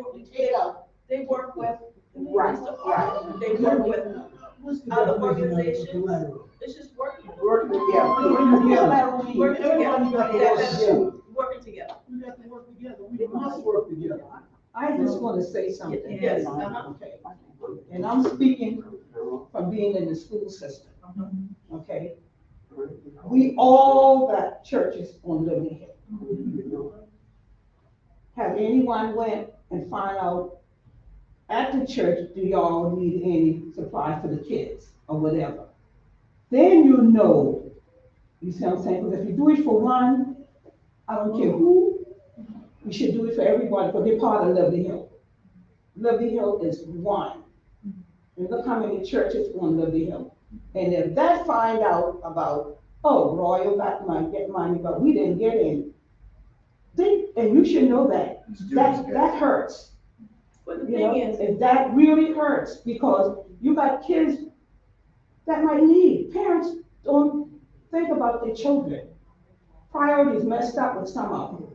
work with the Right, police department, they work with other organizations. It's just working. Working together. Working together. Working Everybody got to work together. Working together. We got to work together. We must work together. I just wanna say something. Yes, uh-huh. Okay. And I'm speaking from being in the school system, okay? We all got churches on Liberty Hill. Have anyone went and find out at the church, do y'all need any supplies for the kids or whatever? Then you know, you see what I'm saying? Because if you do it for one, I don't care who, you should do it for everybody, because they're part of Liberty Hill. Liberty Hill is one. And look how many churches on Liberty Hill. And if that find out about, oh, Royal got money, get money, but we didn't get any. And you should know that, that hurts. But the You know, thing is, and that really hurts, because you got kids that might need, parents don't think about their children. Priorities messed up with some of them,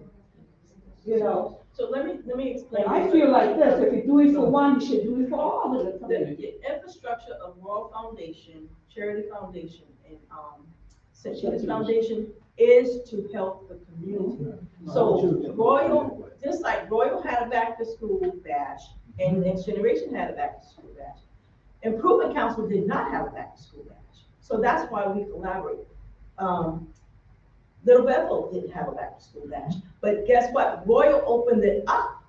you know? so let me explain. And I feel like this, if you do it for one, you should do it for all of the community. The infrastructure of Royal Foundation, Charity Foundation, and, St. Peter's Foundation is to help the community. So Royal, just like Royal had a back to school bash, and Next Generation had a back to school bash. Improvement Council did not have a back to school bash, so that's why we collaborated. Little Bethel didn't have a back to school bash, but guess what? Royal opened it up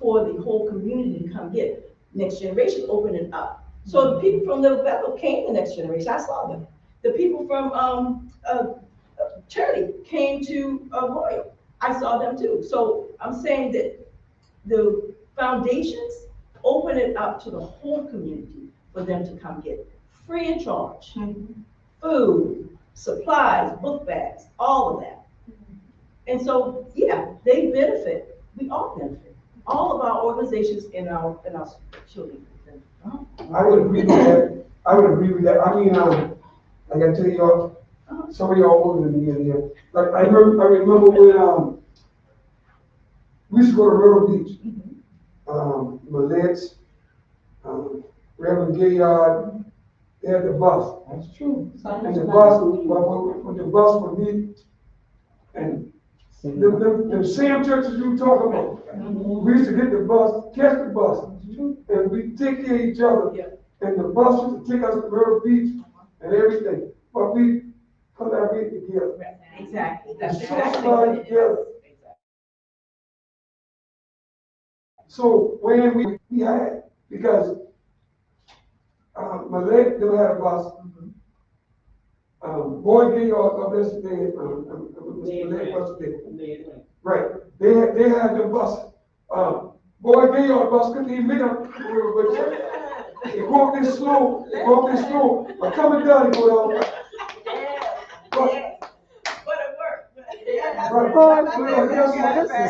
for the whole community to come get. Next Generation opened it up. So the people from Little Bethel came to Next Generation, I saw them. The people from, Charity came to, Royal, I saw them too. So I'm saying that the foundations open it up to the whole community for them to come get free of charge. Food, supplies, book bags, all of that. And so, yeah, they benefit, we all benefit, all of our organizations and our children. I would agree with that. I would agree with that. I mean, like I tell y'all, some of y'all older than me in here. Like I remember when we used to go to River Beach. Millett's, Reverend Gaillard, they had the bus. That's true. And the bus, when the bus would meet, and the same churches you talk about, we used to get the bus, catch the bus, and we take care of each other. Yeah. And the bus used to take us to River Beach and everything, but we collaborate together. Exactly, And that's so exactly far what it is. together. So when we had, because Malek never had a bus. Boy Gaillard of this day, Malek was there. Right, they had the bus. Boy Gaillard bus couldn't even make up. They go up this slow, but coming down, they go down. But it worked. This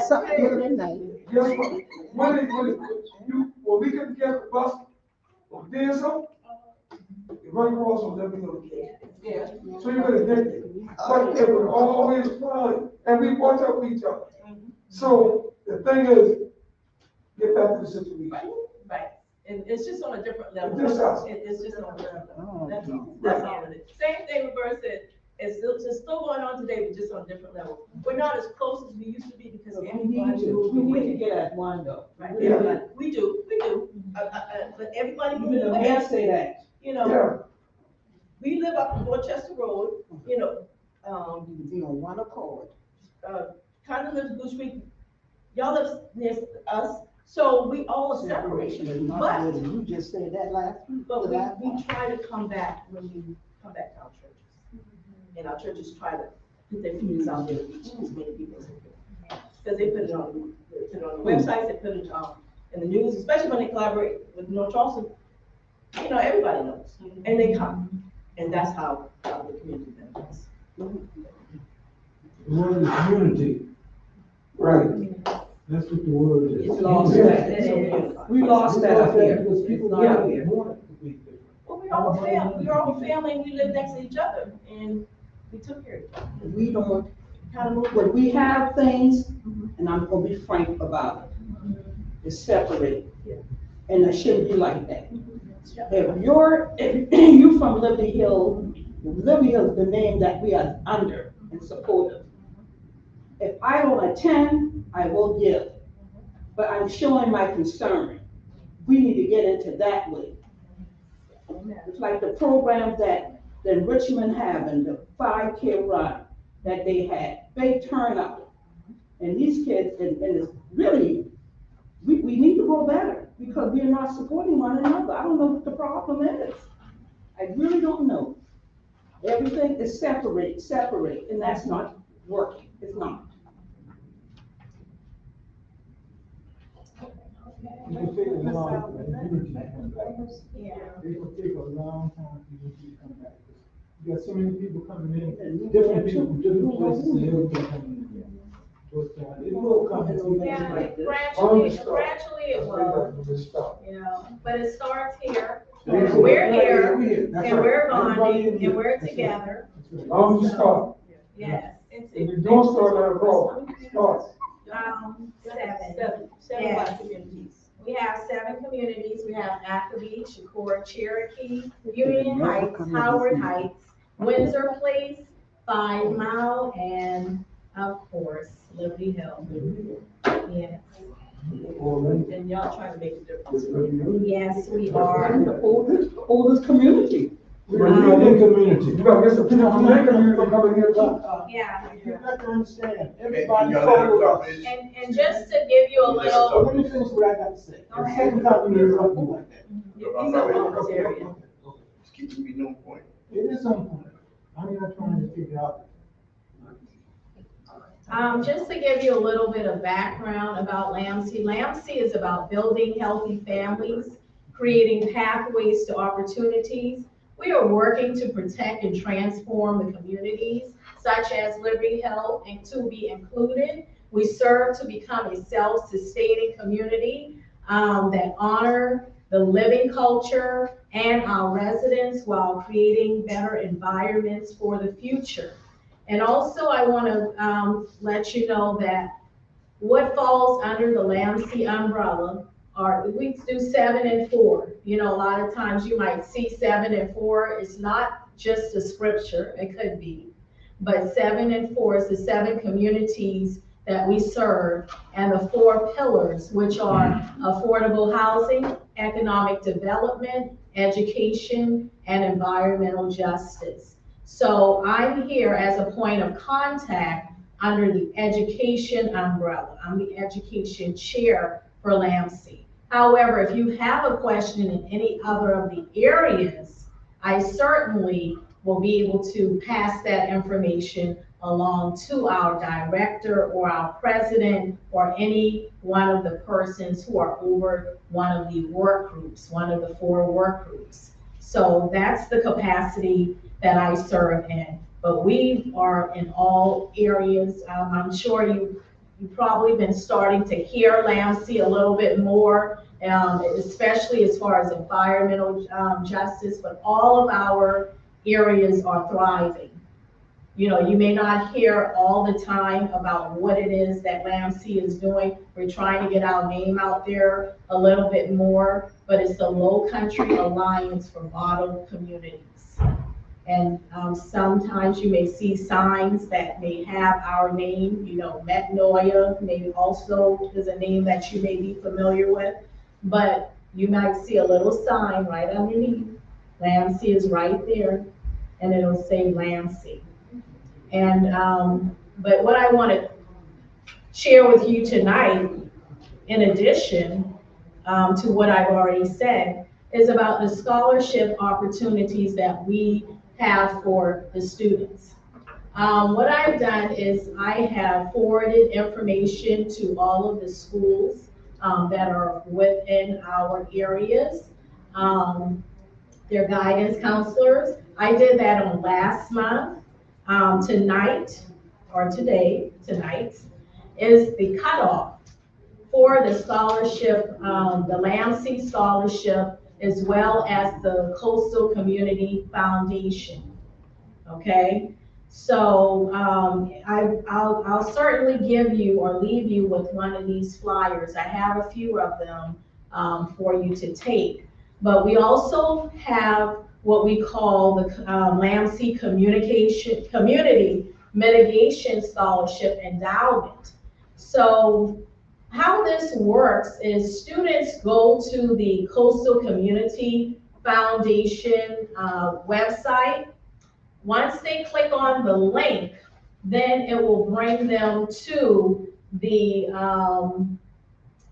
is something different tonight. guess what? When we couldn't get the bus, on there something, you run across on every other kid. Yeah. So you could have did it. But it was always fun, and we watch out for each other. So the thing is, get back to the situation. Right, and it's just on a different level. It's just us. It's just on a different level. That's all it is. Same thing Roberta said, it's still going on today, but just on a different level. We're not as close as we used to be because everybody We moved need to away. get at one though. Right, Yeah. everybody, we do, but everybody moved Even the mayor away, say that. you know. Yeah, We live up in Dorchester Road, you know, Be on one accord. kind of lives Goose Creek. Y'all live near us, so we all are Separation separated. is not But, good, and you just said that last week. but Last we month. try to come back when we come back to our churches. And our churches try to put their feet out there to reach as many people as they can. Because they put it on the websites, they put it in the news, especially when they collaborate with North Charleston. You know, everybody knows, and they come. And that's how the community benefits. The word is community. right. That's what the word is. It's lost Yeah. that. We lost that up here. Because people It's not up want here. it to be different. Well, we're all a family, and we live next to each other, and we took care of each other. We don't, Kind of moved. when we have things, and I'm gonna be frank about it, it's separated. And it shouldn't be like that. If you from Liberty Hill, Liberty Hill is the name that we are under and support of. If I don't attend, I will give, but I'm showing my concern. We need to get into that way. It's like the programs that Richmond have and the 5K run that they had, big turnout. And these kids, and it's really, we need to go better because we're not supporting one another. I don't know what the problem is. I really don't know. Everything is separate, and that's not working. It's not. It will take a long time for unity to come back. Yeah. It will take a long time for unity to come back. You got so many people coming in, different people from different places, and everything coming in. But, it will come. Yeah, like this. gradually it will, Just stop. you know, but it starts here. Yeah. We're here, That's and right. we're Everybody bonding, in here. and we're That's right. together, As long as you start. yes. If you don't start, not a problem. Start. Seven. Seven Yes. black communities. We have 7 communities. We have Ackley, Shakur, Cherokee, Union Heights, Howard Heights, Windsor Place, 5 Mile, and of course, Liberty Hill. Yes, And y'all trying to make a difference. yes, we We're are. the oldest community. We're a community. You gotta get some people from that community coming here too. Yeah, You got to understand, Everybody everybody. and just to give you a little, Let me finish what I got to say. Go ahead. Second time you hear something like that. These are wellness areas. Just keep the meeting on point. It is on point. I'm not trying to figure out. just to give you a little bit of background about LAMC. LAMC is about building healthy families, creating pathways to opportunities. We are working to protect and transform the communities, such as Liberty Hill, and to be included. We serve to become a self-sustaining community that honor the living culture and our residents while creating better environments for the future. And also, I want to let you know that what falls under the LAMC umbrella are, we do 7 and 4. You know, a lot of times you might see 7 and 4. It's not just a scripture, it could be. But 7 and 4 is the 7 communities that we serve, and the 4 pillars, which are affordable housing, economic development, education, and environmental justice. So I'm here as a point of contact under the education umbrella. I'm the education chair for LAMC. However, if you have a question in any other of the areas, I certainly will be able to pass that information along to our director or our president or any one of the persons who are over one of the work groups, one of the 4 work groups. So that's the capacity that I serve in. But we are in all areas. I'm sure you've probably been starting to hear LAMC a little bit more, especially as far as environmental justice, but all of our areas are thriving. You know, you may not hear all the time about what it is that LAMC is doing. We're trying to get our name out there a little bit more, but it's the Low Country Alliance for Model Communities. And sometimes you may see signs that may have our name, you know, Metanoia may also is a name that you may be familiar with. But you might see a little sign right underneath. Lansing is right there, and it'll say Lansing. And, but what I want to share with you tonight, in addition to what I've already said, is about the scholarship opportunities that we have for the students. What I've done is I have forwarded information to all of the schools that are within our areas, their guidance counselors. I did that on last month. Tonight, or today, tonight, is the cutoff for the scholarship, the Lansing Scholarship, as well as the Coastal Community Foundation. Okay, so I'll certainly give you or leave you with one of these flyers. I have a few of them for you to take. But we also have what we call the Lansing Community Mitigation Scholarship Endowment. So how this works is students go to the Coastal Community Foundation website. Once they click on the link, then it will bring them to the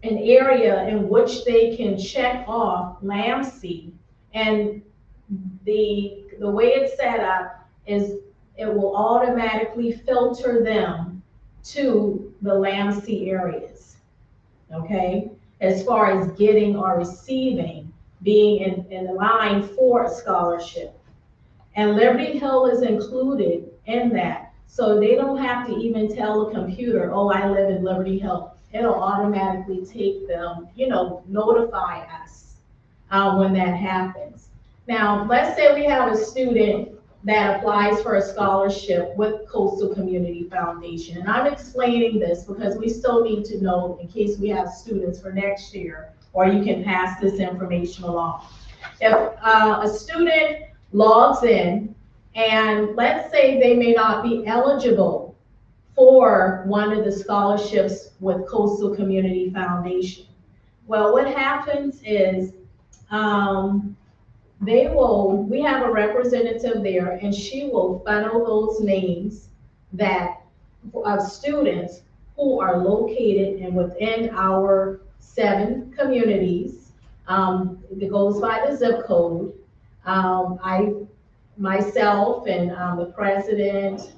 an area in which they can check off Lansing. And the way it's set up is it will automatically filter them to the Lansing areas, okay? As far as getting or receiving, being in line for a scholarship. And Liberty Hill is included in that. So they don't have to even tell the computer, oh, I live in Liberty Hill. It'll automatically take them, you know, notify us when that happens. Now, let's say we have a student that applies for a scholarship with Coastal Community Foundation. And I'm explaining this because we still need to know in case we have students for next year, or you can pass this information along. If a student logs in, and let's say they may not be eligible for one of the scholarships with Coastal Community Foundation. Well, what happens is we have a representative there, and she will funnel those names of students who are located and within our 7 communities. It goes by the zip code. Myself and the president,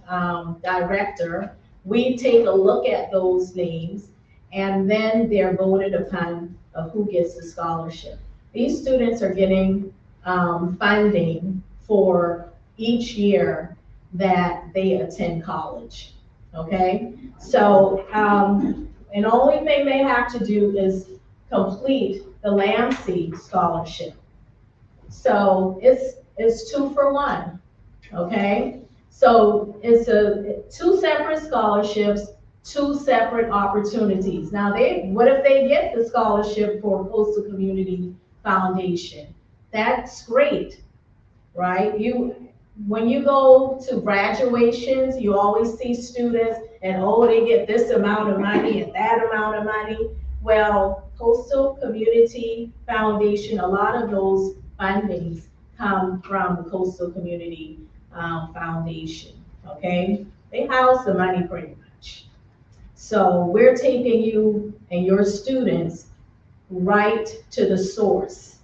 director, we take a look at those names, and then they're voted upon of who gets the scholarship. These students are getting funding for each year that they attend college, okay? So, and the only thing they have to do is complete the Lansing scholarship. So it's 2 for 1, okay? So it's 2 separate scholarships, 2 separate opportunities. Now what if they get the scholarship for Coastal Community Foundation? That's great, right? When you go to graduations, you always see students and they get this amount of money and that amount of money. Well, Coastal Community Foundation, a lot of those fundings come from the Coastal Community Foundation, okay? They house the money pretty much. So we're taking you and your students right to the source.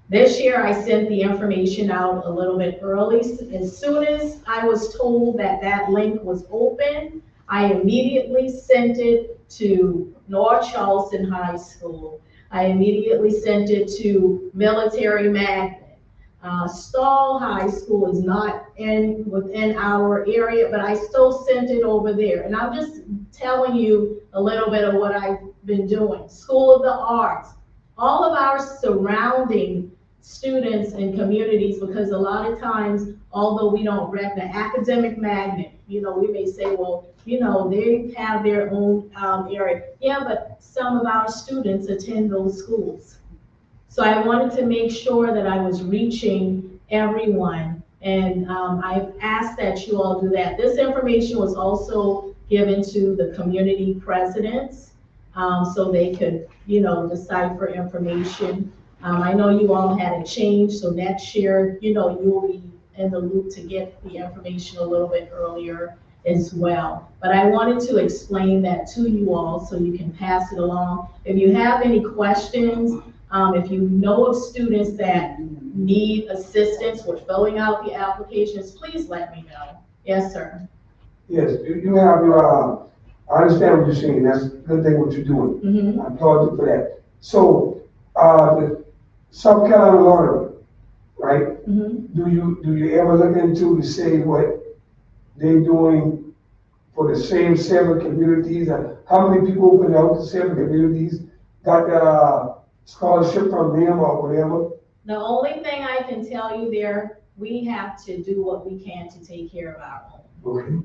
This year I sent the information out a little bit early. As soon as I was told that link was open, I immediately sent it to North Charleston High School. I immediately sent it to Military Magnet. Stall High School is not within our area, but I still sent it over there. And I'm just telling you a little bit of what I've been doing. School of the Arts, all of our surrounding students and communities, because a lot of times, although we don't rep the Academic Magnet, we may say, well, they have their own area. Yeah, but some of our students attend those schools. So I wanted to make sure that I was reaching everyone And I've asked that you all do that. This information was also given to the community presidents, so they could, decipher information. I know you all had a change, so next year, you'll be in the loop to get the information a little bit earlier as well. But I wanted to explain that to you all so you can pass it along. If you have any questions, if you know of students that need assistance with filling out the applications, please let me know. Yes, sir. Yes, you have your, I understand what you're saying, that's a good thing what you're doing. Mm-hmm. I applaud you for that. So, the South Carolina lottery, right? Mm-hmm. Do you ever look into to say what they're doing for the same 7 communities? And how many people open out the 7 communities, got the scholarship from them or whatever? The only thing I can tell you there, we have to do what we can to take care of our own. Okay.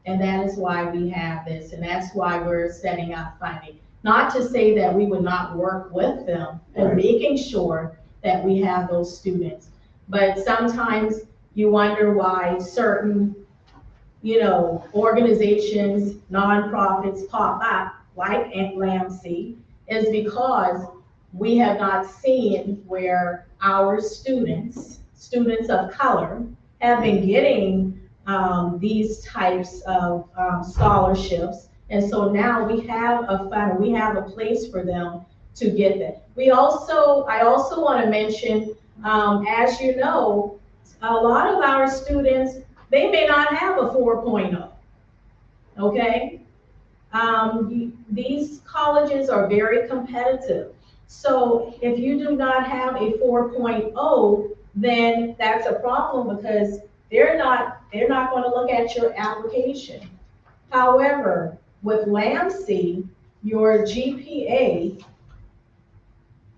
And that is why we have this, and that's why we're setting up funding. Not to say that we would not work with them and making sure that we have those students. But sometimes you wonder why certain, organizations, nonprofits pop up, like Lamsey, is because we have not seen where our students of color, have been getting these types of scholarships. And so now we have a fund, we have a place for them to get that. I also want to mention, as you know, a lot of our students, they may not have a 4.0, okay? These colleges are very competitive. So if you do not have a 4.0, then that's a problem because they're not going to look at your application. However, with LAMC, your GPA,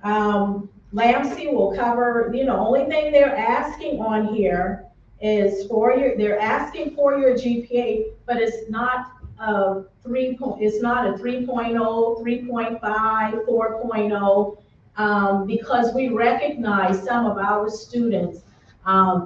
LAMC will cover, only thing they're asking on here is they're asking for your GPA, but it's not a 3.0, 3.5, 4.0, because we recognize some of our students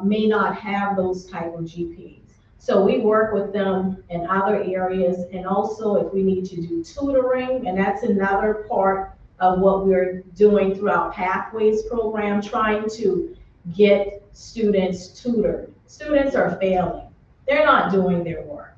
may not have those type of GPAs. So we work with them in other areas, and also if we need to do tutoring, and that's another part of what we're doing through our Pathways program, trying to get students tutored. Students are failing. They're not doing their work.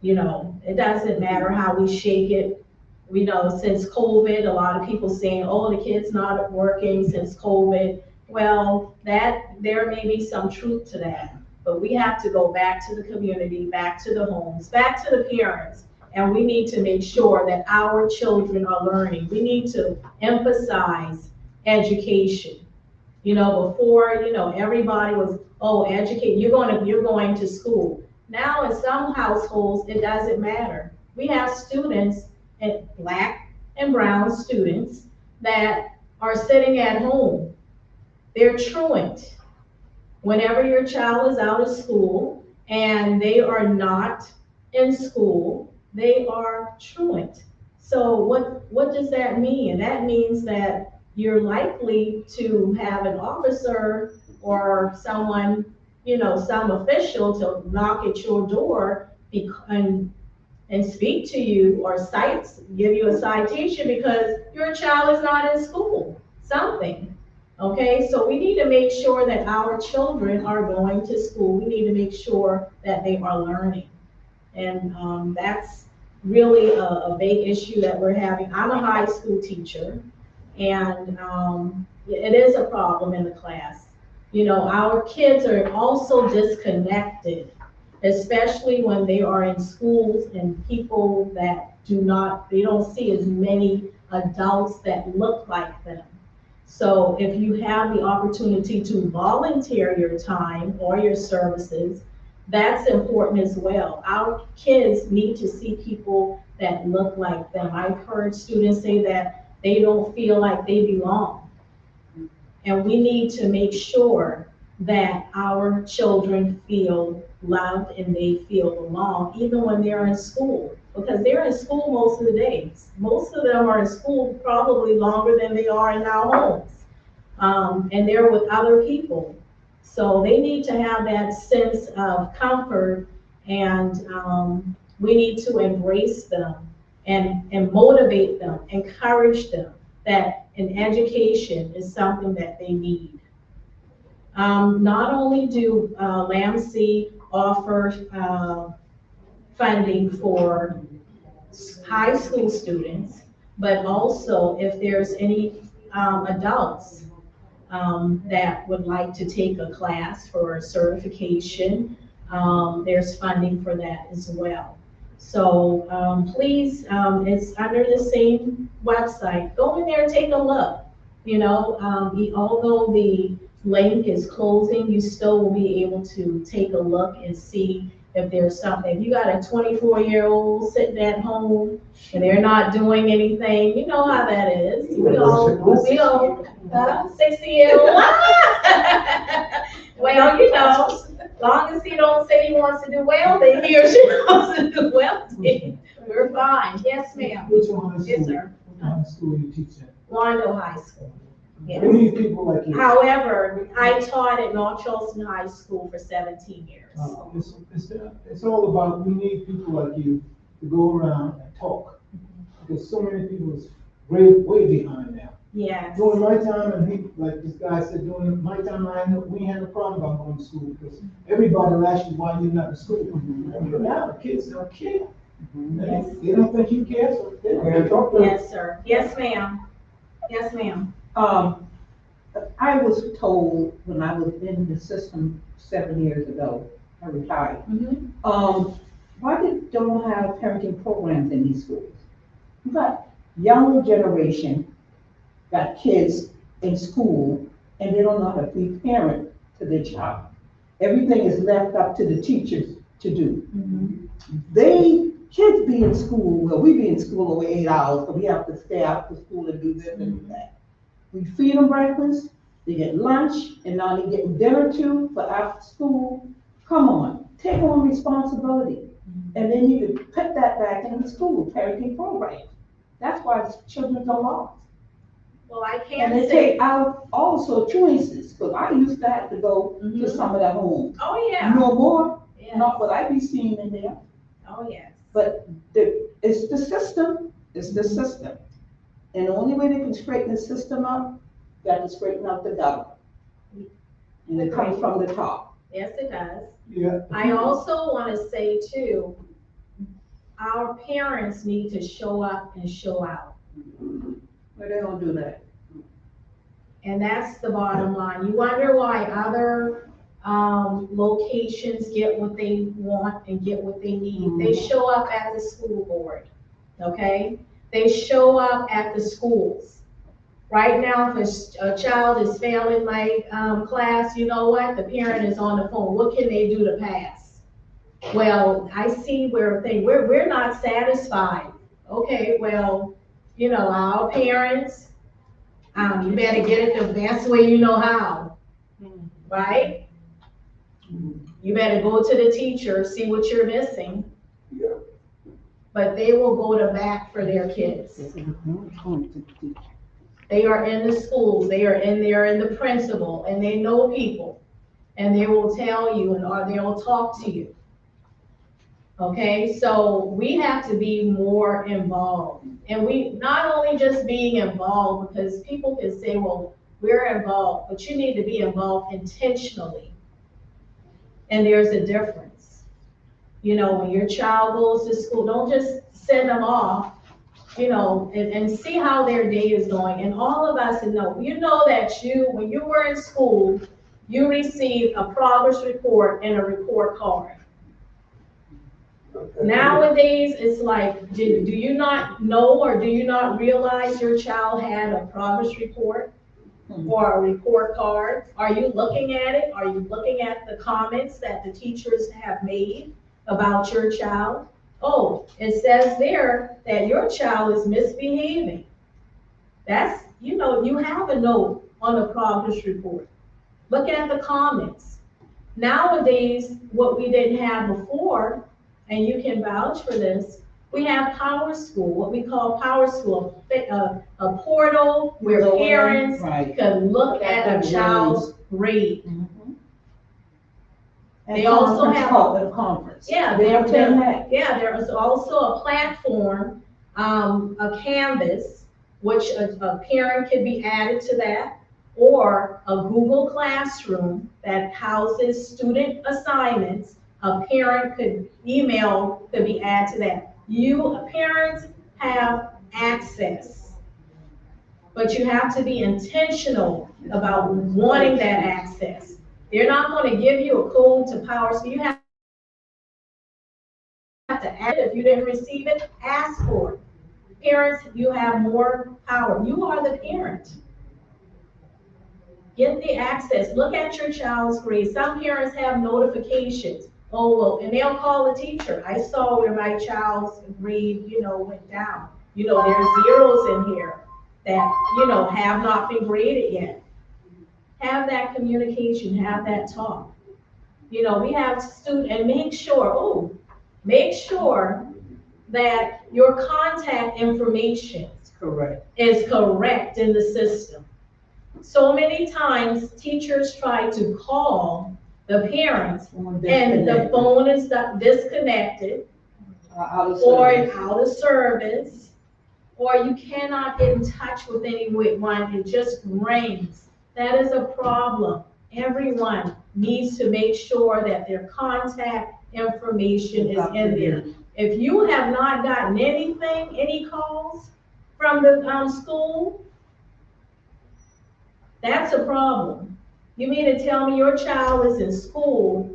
It doesn't matter how we shake it. Since COVID, a lot of people saying, oh, the kid's not working since COVID. Well, there may be some truth to that, but we have to go back to the community, back to the homes, back to the parents, and we need to make sure that our children are learning. We need to emphasize education. Before, everybody was, oh, educate, you're going to school. Now in some households, it doesn't matter. We have students, and Black and brown students, that are sitting at home. They're truant. Whenever your child is out of school and they are not in school, they are truant. So what does that mean? And that means that you're likely to have an officer or someone, some official to knock at your door and speak to you or give you a citation because your child is not in school, something. Okay, so we need to make sure that our children are going to school. We need to make sure that they are learning. And that's really a big issue that we're having. I'm a high school teacher, and it is a problem in the class. Our kids are also disconnected, especially when they are in schools and people that they don't see as many adults that look like them. So if you have the opportunity to volunteer your time or your services, that's important as well. Our kids need to see people that look like them. I've heard students say that they don't feel like they belong. And we need to make sure that our children feel loved and they feel belong, even when they're in school. Because they're in school most of the days. Most of them are in school probably longer than they are in our homes. And they're with other people. So they need to have that sense of comfort, and we need to embrace them and motivate them, encourage them that an education is something that they need. Not only do LAMC offer funding for high school students, but also if there's any adults that would like to take a class for a certification, there's funding for that as well. So please, it's under the same website. Go in there and take a look. You know, although the link is closing, you still will be able to take a look and see if there's something. If you got a 24-year-old sitting at home and they're not doing anything, you know how that is. We all 60-year-old. Well, you know, long as he don't say he wants to do welding, he or she wants to do welding, we're fine. Yes, ma'am. Which one is? Yes, sir. What kind of school you teach in? Wando High School. Yes. We need people like you. However, I taught at North Charleston High School for 17 years. It's all about, we need people like you to go around and talk. Because so many people is way behind now. Yes. During my time, and like this guy said, during my time, we had a problem about going to school because everybody will ask you why you're not in school. Now the kids don't care. Yes. They don't think you care, so they don't care. Talk to them. Yes, sir. Yes, ma'am. Yes, ma'am. I was told when I was in the system 7 years ago, I retired. Why don't have parenting programs in these schools? You got younger generation, got kids in school, and they don't know how to be parent to their child. Everything is left up to the teachers to do. Kids be in school, well, we be in school over 8 hours, so we have to stay after school and do this and do that. We feed them breakfast, they get lunch, and now they're getting dinner too for after school. Come on, take on responsibility. And then you can put that back in the school, parenting program. That's why the children are lost. Well, I And can't they say. take out also choices, because I used to have to go to some of the homes. Oh, yeah. No more, Yes. not what I be seeing in there. Oh, yes. But it's the system, it's the system. And the only way they can straighten the system up, you got to straighten up the government. And it comes from the top. Yes, it does. Yeah. I also want to say too, our parents need to show up and show out. But they don't do that. And that's the bottom line. You wonder why other locations get what they want and get what they need. They show up at the school board, okay? They show up at the schools. Right now, if a child is failing my class, you know what? The parent is on the phone. What can they do to pass? Well, I see we're not satisfied. Okay, well, you know, our parents, you better get it the best way you know how, right? You better go to the teacher, see what you're missing. Yeah. But they will go to bat for their kids. They are in the schools, they are in the principal, and they know people. And they will tell you, or they will talk to you. Okay, so we have to be more involved. And we, not only just being involved, because people can say, well, we're involved, but you need to be involved intentionally. And there's a difference. You know, when your child goes to school, don't just send them off, you know, and see how their day is going. And all of us know, you know that when you were in school, you received a progress report and a report card. Nowadays, it's like, do you not know or do you not realize your child had a progress report or a report card? Are you looking at it? Are you looking at the comments that the teachers have made about your child? Oh, it says there that your child is misbehaving. That's, you know, you have a note on the progress report. Look at the comments. Nowadays, what we didn't have before, and you can vouch for this, we have Power School, what we call Power School, a portal where parents can look at a child's grade. And They also conference have- call it a conference. Yeah, They attend that. yeah, there is also a platform, a Canvas, which a parent could be added to that, or a Google Classroom that houses student assignments. A parent could be added to that. Parents have access, but you have to be intentional about wanting that access. They're not gonna give you a code to power, so you have to add it. If you didn't receive it, ask for it. Parents, you have more power. You are the parent. Get the access. Look at your child's grade. Some parents have notifications. Oh, well, and they'll call the teacher. I saw where my child's grade, went down. There's zeros in here that, have not been graded yet. Have that communication, have that talk. We have students, and make sure that your contact information is correct in the system. So many times, teachers try to call the parents, and the phone is disconnected, or out of service, or you cannot get in touch with anyone, it just rings. That is a problem. Everyone needs to make sure that their contact information is in there. If you have not gotten any calls from the school, that's a problem. You mean to tell me your child is in school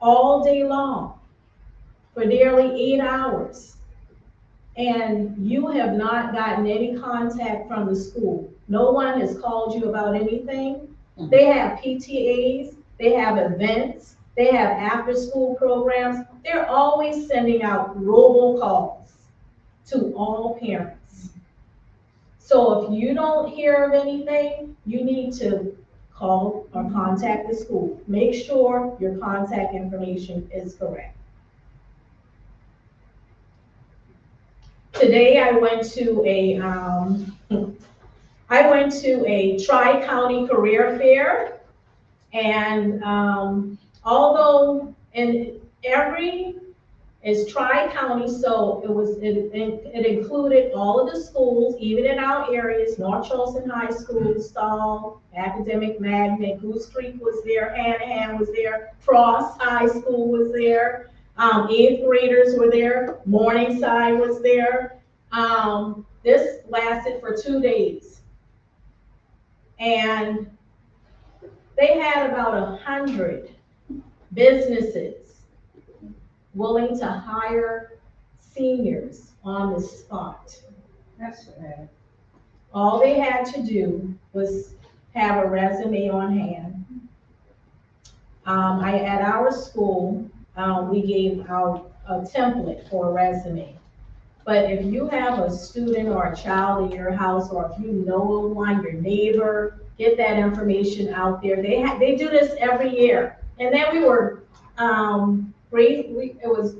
all day long for nearly 8 hours, and you have not gotten any contact from the school? No one has called you about anything? They have PTAs, they have events, they have after-school programs. They're always sending out robocalls to all parents. So if you don't hear of anything, you need to call or contact the school. Make sure your contact information is correct. Today I went to a Tri-County Career Fair, and although it's Tri-County, so it included all of the schools, even in our areas. North Charleston High School, Stall, Academic Magnet, Goose Creek was there, Hanahan was there, Frost High School was there, 8th graders were there, Morningside was there. This lasted for 2 days. And they had about 100 businesses willing to hire seniors on the spot. That's bad. All they had to do was have a resume on hand. At our school, we gave out a template for a resume. But if you have a student or a child in your house, or if you know one, your neighbor, get that information out there. They do this every year. And then we were it was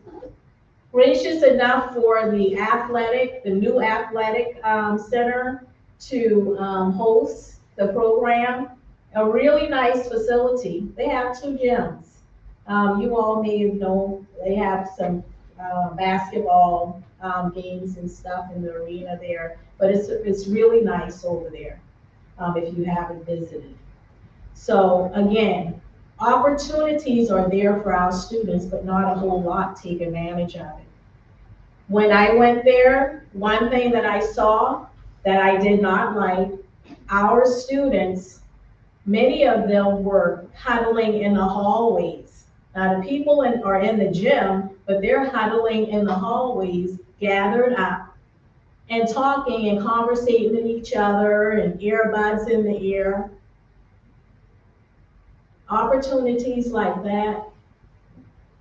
gracious enough for the new athletic center to host the program. A really nice facility. They have 2 gyms. You all may have known they have some basketball games and stuff in the arena there, but it's really nice over there if you haven't visited. So again, opportunities are there for our students, but not a whole lot take advantage of it. When I went there, one thing that I saw that I did not like, our students, many of them were huddling in the hallways. Now the people are in the gym, but they're huddling in the hallways, gathered up and talking and conversating with each other and earbuds in the ear. Opportunities like that,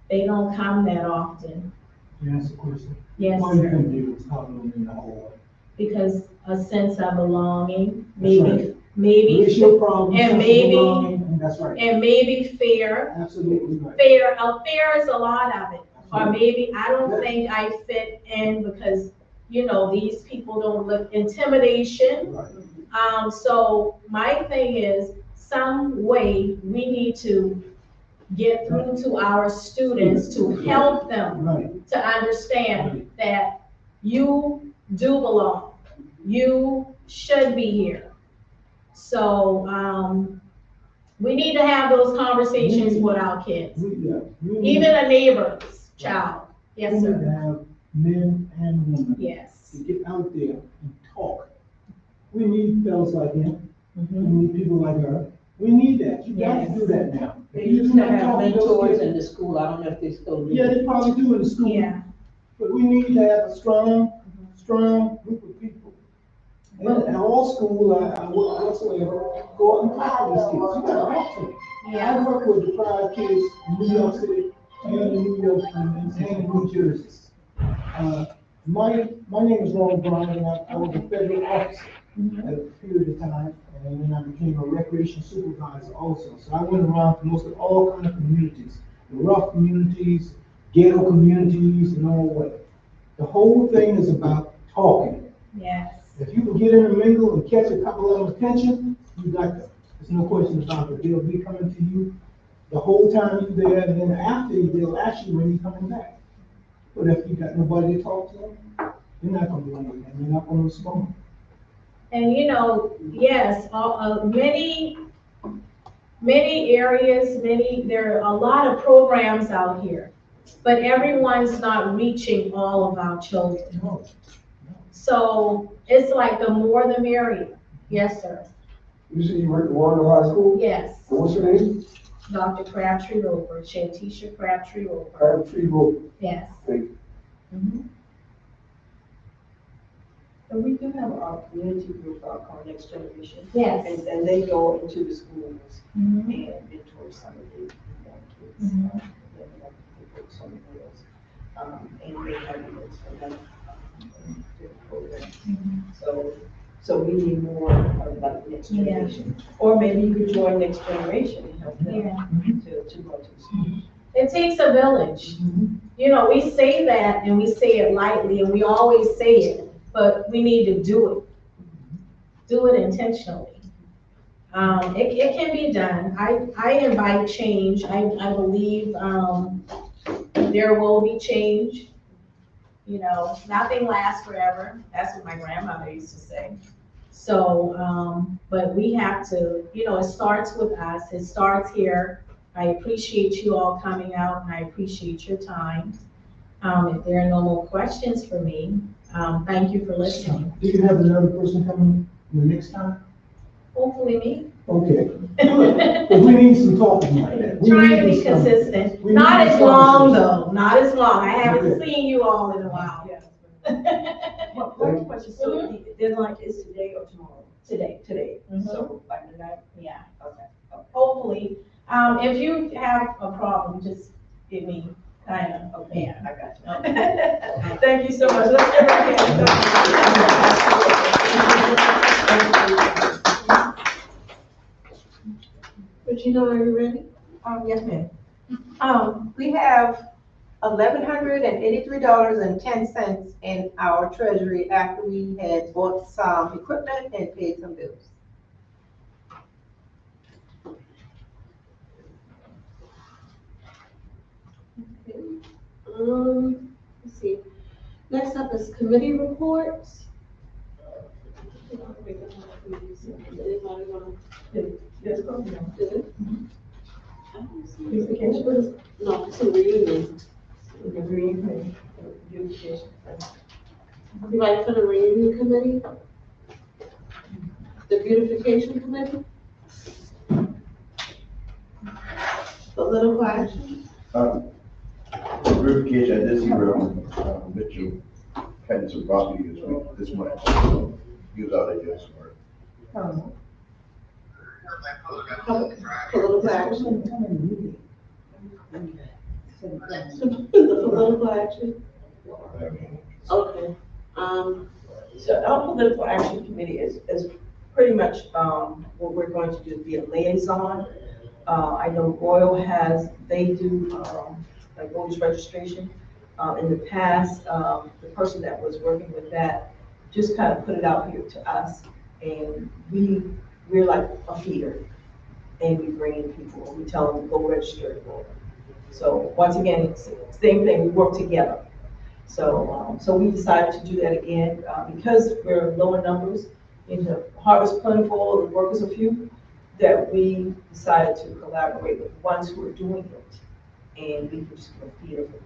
they don't come that often. Can I ask a question? Yes, Why you sir. think they was huddling in the hallway? Because a sense of belonging, That's right. maybe, Racial problems, and sense of maybe- belonging, and that's right. and maybe fear. Absolutely right. Fear is a lot of it. Or Absolutely. maybe I don't think I fit in because, these people don't look, intimidation. Right. So my thing is, some way we need to get through to our students to help them Right. to understand that you do belong. You should be here. So, we need to have those conversations with our kids, We even a neighbor's child. Yes, need to sir. have men and women Yes. to get out there and talk. We need fellas like him. We Mhm. need people like her. We need that. You got to Yes. do that now. They If you used do to not have talk to those mentors kids- in the school, I don't know if they still do. Yeah, they probably do in the school. Yeah. But we need to have a strong group of people. And in all school, I work whatsoever, go out and talk to these kids. You gotta talk to them. Yeah. I work with deprived kids in New York City and in New York and in New Jersey. My name is Ron Brown, and I was a federal officer at a period of time, and then I became a recreation supervisor also. So I went around to most of all kind of communities, the rough communities, ghetto communities, and all that. The whole thing is about talking. Yes. If you can get in the mingle and catch a couple of them attention, you got them. There's no question about it. They'll be coming to you the whole time you're there, and then after, they'll ask you when you're coming back. But if you got nobody to talk to them, you're not gonna do anything. You're not gonna respond. And yes, many areas, there are a lot of programs out here, but everyone's not reaching all of our children. No. So it's like the more the merrier. Yes, sir. You see, you went to Warren High School? Yes. What's your name? Dr. Crabtree Roper, Shantisha Crabtree Roper. Crabtree Road. Yes. Thank Mhm. And we do have our community group, our Next Generation. Yes. And they go into the schools Mhm. and mentor some of the young kids. Mhm. They have people, some girls, and they have events for them. Different programs. So we need more of that Next Yeah. Generation. Or maybe you could join Next Generation and help them Yeah. to go to the school. It takes a village. We say that and we say it lightly and we always say it, but we need to do it. Do it intentionally. It can be done. I invite change. I believe, there will be change. Nothing lasts forever. That's what my grandmother used to say. So, but we have to, it starts with us. It starts here. I appreciate you all coming out and I appreciate your time. If there are no more questions for me, thank you for listening. Do you have another person coming the next time? Hopefully me. Okay. Good. But we need some talking like that. We Trying need to be some- consistent. we Not need as some long conversation. though, not as long. I haven't Okay. seen you all in a while. One question, so the deadline is today or tomorrow? Today. Today, Mhm. so by midnight? Yeah, Okay. hopefully. If you have a problem, just give me Okay, yeah. I got you. Okay. Thank you so much. Let's give her a hand. Regina, are you ready? Yes, ma'am. We have $1,183.10 in our treasury after we had bought some equipment and paid some bills. Let's see. Next up is committee reports. Anybody want Yes, go ahead. to do it? Beautification. No, it's a reunion. The green thing, beautification. Anybody for the reunion committee? The beautification committee? Political action? Verification, I did see Mitchell had some property this month, so he was out there doing some work. Political action? The political action? Okay. So our political action committee is pretty much, what we're going to do, be a liaison. I know Royal they do, like voters registration. In the past, the person that was working with that just kind of put it out here to us, and we're like a feeder. and we bring in people, we tell them to go register for it. So once again, it's the same thing, we work together. So we decided to do that again, because we're low in numbers, the harvest plentiful, the workers are few, that we decided to collaborate with the ones who are doing it, and we can just feed it.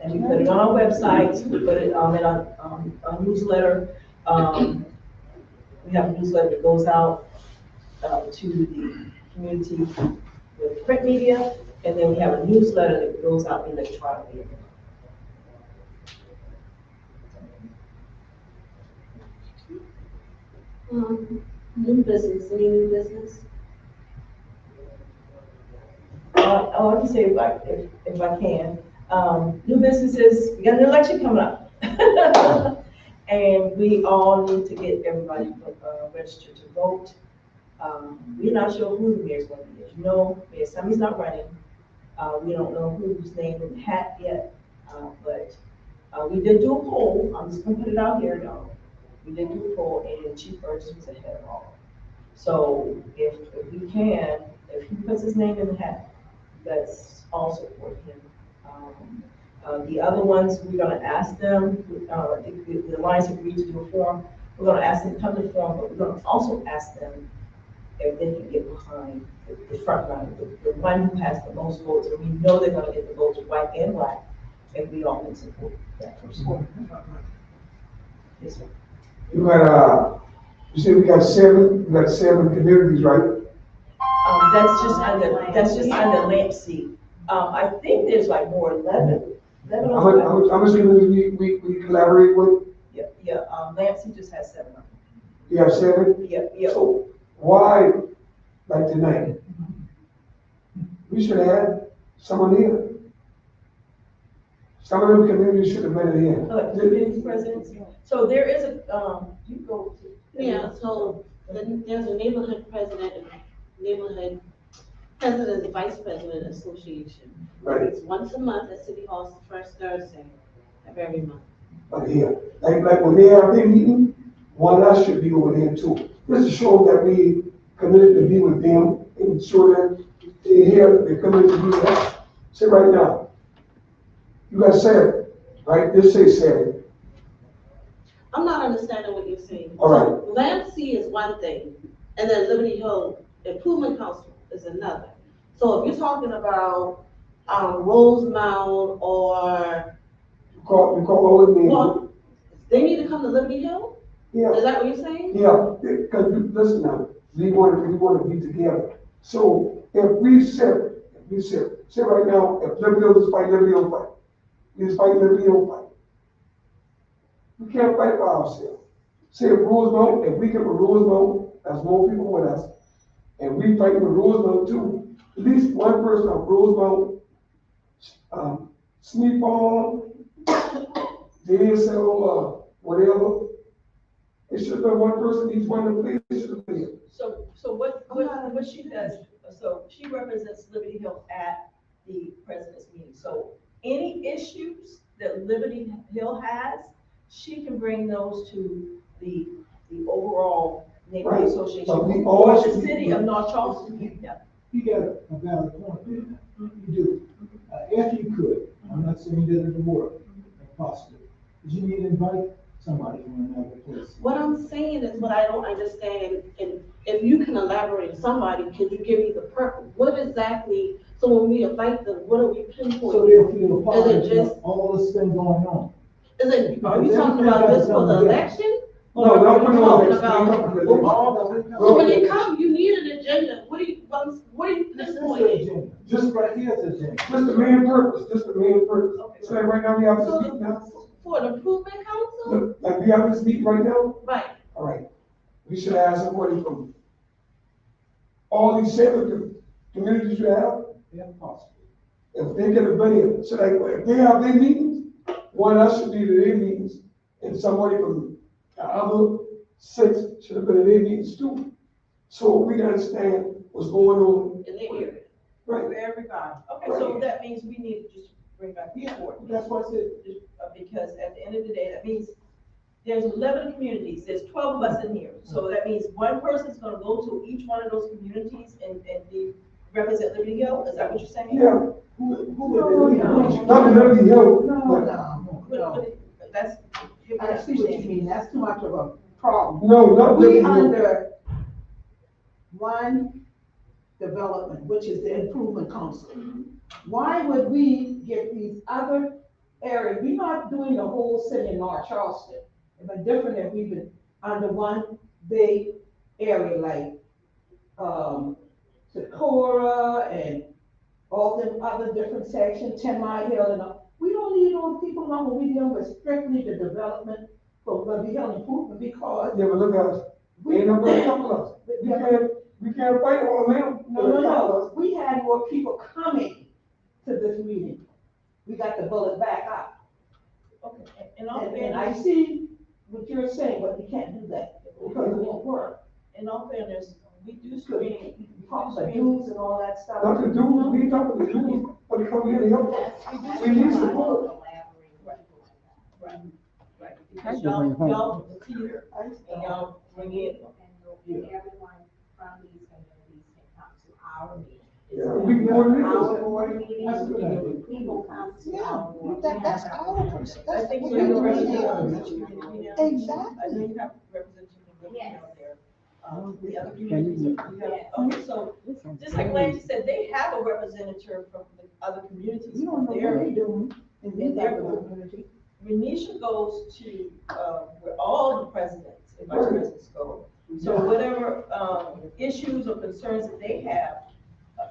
And we put it on our websites, we put it in a newsletter. We have a newsletter that goes out to the community with print media, and then we have a newsletter that goes out electronically. New business, any new business? I can say if I can, new businesses, we got an election coming up. And we all need to get everybody registered to vote. We're not sure who the mayor's going to be. As you know, Mayor Summey's not running. We don't know who's named in the hat yet, but we did do a poll. I'm just gonna put it out here, y'all. We did do a poll, and Chief Burgess was ahead of all. So if we can, if he puts his name in the hat, let's all support him. The other ones, we're gonna ask them, the Alliance agreed to do a forum. We're gonna ask them to come to the forum, but we're gonna also ask them if they can get behind the front runner, the one who has the most votes, and we know they're gonna get the votes white and black, and we all can support that person. Yes, sir. You got, you said we got seven communities, right? That's just under Lamp C. I think there's like more, 11. How much communities we collaborate with? Yeah, Lamp C just has 7 of them. You have 7? Yeah. So why, like tonight, we should have had someone here. Some of them communities should have been here. Community presidents. So there is a, you go to. Yeah, so there's a neighborhood president, neighborhood president, vice president association. Right. It's once a month at City Hall, it's the first Thursday of every month. Like here, like when they have their meeting, one of us should be over there too. Just to show that we committed to be with them and show that they're here, they're committed to be with us. Say right now, you got 7, right? Just say 7. I'm not understanding what you're saying. All right. So Lamp C is one thing, and then Liberty Hill Improvement Council is another. So if you're talking about Rosemount or You call all the names. well, they need to come to Liberty Hill? Yeah. Is that what you're saying? Yeah, because listen now, we want to be together. So if we say right now, if Liberty Hill is fight, Liberty Hill fight. We just fight Liberty Hill fight. We can't fight by ourselves. Say if Rosemount, if we get with Rosemount, that's more people with us, and we fight with Rosemount too, at least one person of Rosemount, Sneak Farm, JSL, whatever. It should have been one person, each one of the places should have been here. So what she does, so she represents Liberty Hill at the president's meeting. So any issues that Liberty Hill has, she can bring those to the overall neighborhood Right. association. So we Or all the should be- city of North Charleston. Yeah. You got a valid point there. You do. If you could, I'm not saying that it would work, if possible, but you need to invite somebody from another place. What I'm saying is what I don't understand, and if you can elaborate, somebody, can you give me the purpose? What exactly, so when we invite them, what are we pinpointing? So they'll feel a part Is it of just, all this thing going on. is it, are you talking about this for the election? No, Or no, are you no, talking no, about, no, so when you come, you need an agenda, what do you This is the pinpointing? agenda. Just right here is the agenda. Just the main purpose. So like right now, we have this meeting now. For an improvement council? Look, like we have this meeting right now, Right, all right. We should have somebody from all these 7 communities you have, Yeah, possible. if they get a billion, so like, if they have their meetings, one of us should be to their meetings, and somebody from the other 6 should have been in their meetings too. So we can understand what's going on. in their area. Right. For everybody. Okay, so that means we need to just bring back the report. That's what I said. Because at the end of the day, that means there's 11 communities, there's 12 of us in here. So that means one person's gonna go to each one of those communities and be, represent Liberty Hill, is that what you're saying? Yeah. Who would not Liberty Hill, but, That's. I see what you mean, that's too much of a problem. no, not We Liberty Hill. under one development, which is the improvement council. Why would we get these other areas, we're not doing the whole city of North Charleston. It'd be different if we been under one big area like, Socorro and all them other different sections, 10 Mile Hill and all. We don't need those people along, we deal with strictly the development for Liberty Hill improvement because. Yeah, but look at us, ain't nobody helping us. We can't fight all of them. No, we had more people coming to this meeting. We got the bullet back up. Okay, And I see what you're saying, but you can't do that because it won't work. in all fairness, we do screen. Talk about dues and all that stuff. Not the dudes, we ain't talking the dudes, but they come here to help us. We need support. Right, because y'all volunteer and y'all bring in. Everyone from these communities can come to our meeting. Yeah, we can coordinate Our this. board meetings, That's a good idea. people come to our board. That's our, I think we have a representative. Exactly. I know you have representatives Yes. there. The other communities, you have, okay, so, just like Lance said, they have a representative from the other communities. You don't know what they're doing in their community. Renisha goes to, where all the presidents and vice presidents go. So whatever, issues or concerns that they have,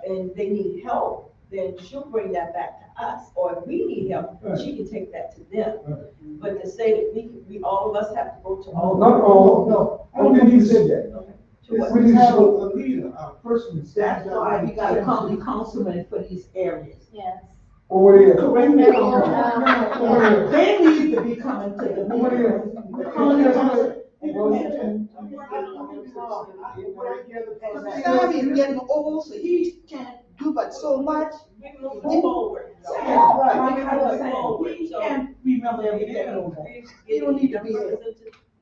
and they need help, then she'll bring that back to us. Or if we need help, she can take that to them. But to say that we all of us have to go to all. Not all, no, I don't think you said that. Okay. To what? We need to Have show, a leader, a person. That's why we got a county councilman for these areas. Yes. over there. Correct me if I'm wrong. They need to be coming to the Over meeting. there. The county council. Sammy is getting old, so he can't do but so much. We move forward. He can't remember everything no more. You don't need to be here.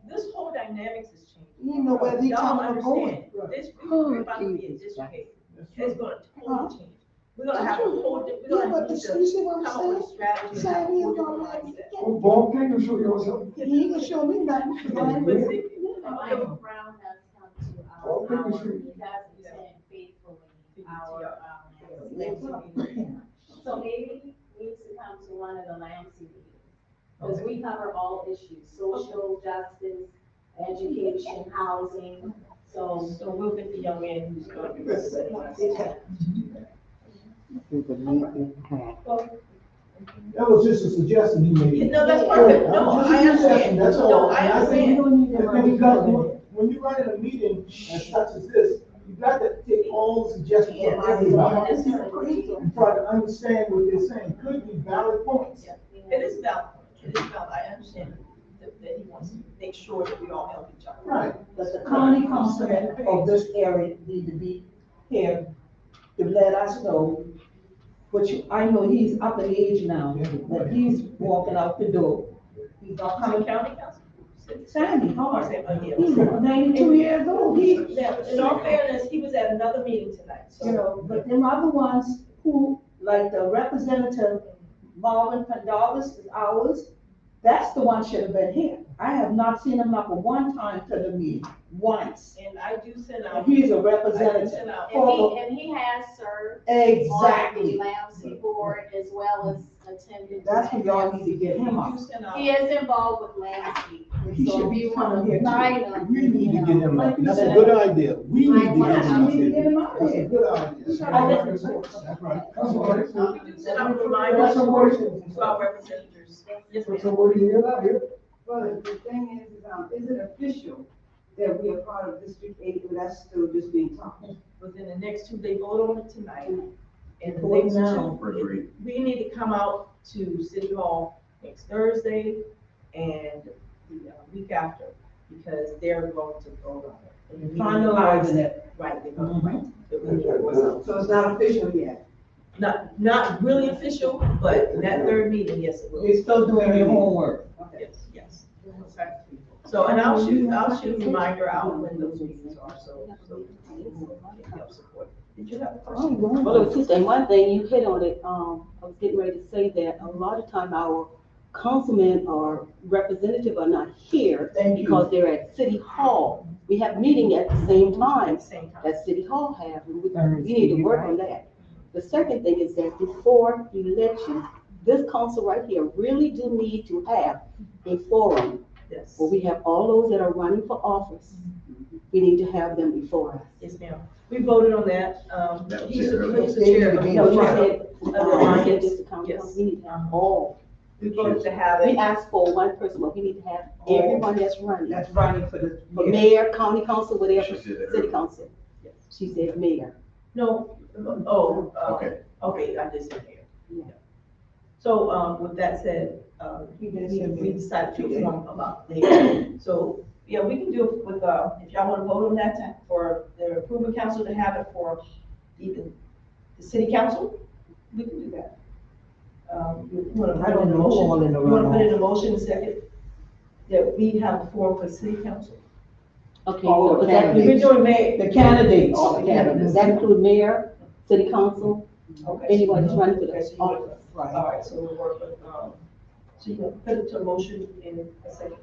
This whole dynamics is changing. You know where these Y'all towns are going. understand, this, we're about to be in district eight. It's gonna totally change. We're gonna have a whole, we're Yeah, gonna but need you to see what I'm come up with a strategy. and have a Sammy is whole gonna different let me mindset. get. Bob can't show you something. He ain't gonna show me nothing. But see, Michael Brown has come to Oh, our, thank you, he has been faithfully our, so maybe he needs to come to one of the Lansing meetings. Because we cover all issues, social justice, education, housing, so. So we'll get the young man who's gonna be. That was just a suggestion he made. No, that's perfect, no, Just a I understand, suggestion, that's all. no, I And think understand. you don't need to- because when you run in a meeting as such as this, you got to take all the suggestions from everybody and try to understand what they're saying. Could be valid points. It is valid, I understand that he wants to make sure that we all help each other. Right. But the county councilman of this area need to be here to let us know, which I know he's up in age now, but he's walking out the door. He's not County coming. council? Sandy Hart, Yeah. he's 92 years old, Now, in all fairness, he was at another meeting tonight, so. you know, but them other ones who, like the representative Marvin Pendarvis is ours, that's the one should have been here. I have not seen him up at one time to the meeting, once. And I do send out. He's a I do representative. send out. And he has served on Exactly. the Lansing board as well as attended. That's what y'all need to get him I up. do send out. He is involved with Lansing. He should be coming here. too. We need to get him out. That's a good idea. We need to get him out. We need to get him out That's a here. good idea. That's right. That's all right. We do send out reminders to our representatives. Yes, ma'am. So what do you hear out here? Well, the thing is it official that we are part of District 8, or that's still just being talked? Within the next two, they vote on it tonight. And the Vote next now. two, we need to come out to City Hall next Thursday and the week after, because they're going to vote on it. And we- Finalizing it. Right, they're going, right. That we need to vote on. So it's not official yet? Not really official, but in that third meeting, yes, it will. You're still doing your homework. Yes, yes. So, and I'll shoot a reminder out when those meetings are, so can help support. Did you have a question? Well, there were two things. One thing, you hit on it, I was getting ready to say that a lot of time our councilmen or representative are not here because they're at City Hall. We have meeting at the same time that City Hall have, and we need to work on that. The second thing is that before elections, this council right here really do need to have a forum Yes. where we have all those that are running for office. We need to have them before us. Yes, ma'am. We voted on that. That was He's it, the, he's the They chair need of to be the No, you Alliance. said, Alliance. just the council, Yes. we need to have all. We voted to have We it. asked for one person, but we need to have everyone that's running. That's running for the. For mayor, county council, whatever, She said that city earlier. council. She said mayor. No, Okay. okay, I just said here. Yeah. So, with that said, we decided to form about mayor. So, yeah, we can do it with, if y'all wanna vote on that for the approval council to have it for even the city council, we can do that. You wanna put I it don't in a know who all in motion, the you wanna put it runoff. in a motion second, that we have a forum for city council? Okay, All so the does that candidates. We're include, doing mayor. The candidates. All the candidates. does that include mayor, city council, Okay. anyone that's running for Okay, so the you want- office? Right. All right, so we'll work with, so you want to put it to a motion in a second.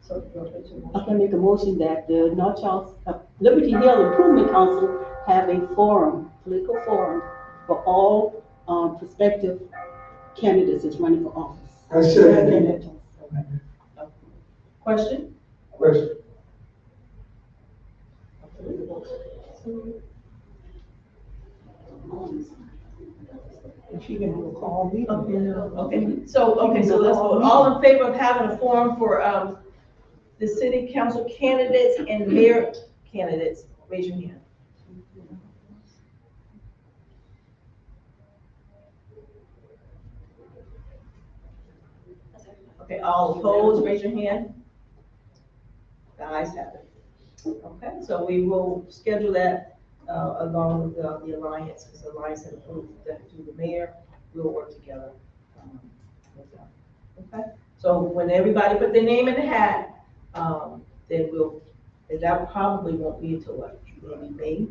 So you'll put it to a I motion. can make a motion that the North Charles, Liberty Hill Improvement Council have a forum, political forum, for all, prospective candidates that's running for office. I said, Question? question, If she can do a call meeting. Okay, so let's vote. All in favor of having a forum for, the city council candidates and mayor candidates, raise your hand. Okay, all opposed, raise your hand. The ayes have it. Okay, so we will schedule that, along with the Alliance, because the Alliance has approved that to the mayor, we'll work together. With them. Okay, so when everybody put their name in the hat, then and that probably won't be until what, maybe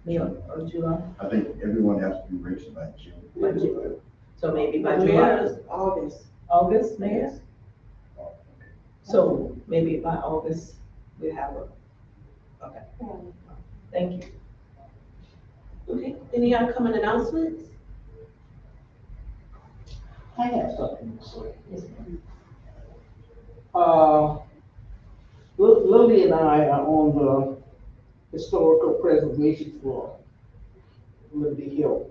May or July? I think everyone has to be reached by June. By June. So maybe by Mayor July, is August. August, mayor? So maybe by August, we have a, okay, thank you. Okay, any upcoming announcements? I have something to say. Yes, ma'am. Lily and I are on the historical preservation for Liberty Hill.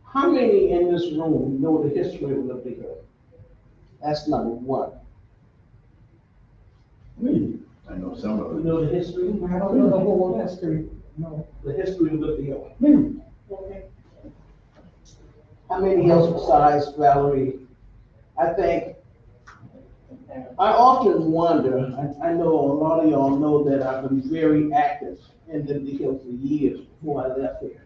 How many in this room know the history of Liberty Hill? That's number one. I know some of You it. know the history? I don't know the whole history, no. The history of Liberty Hill. How many else besides Valerie? I often wonder, I know a lot of y'all know that I've been very active in Liberty Hill for years before I left here.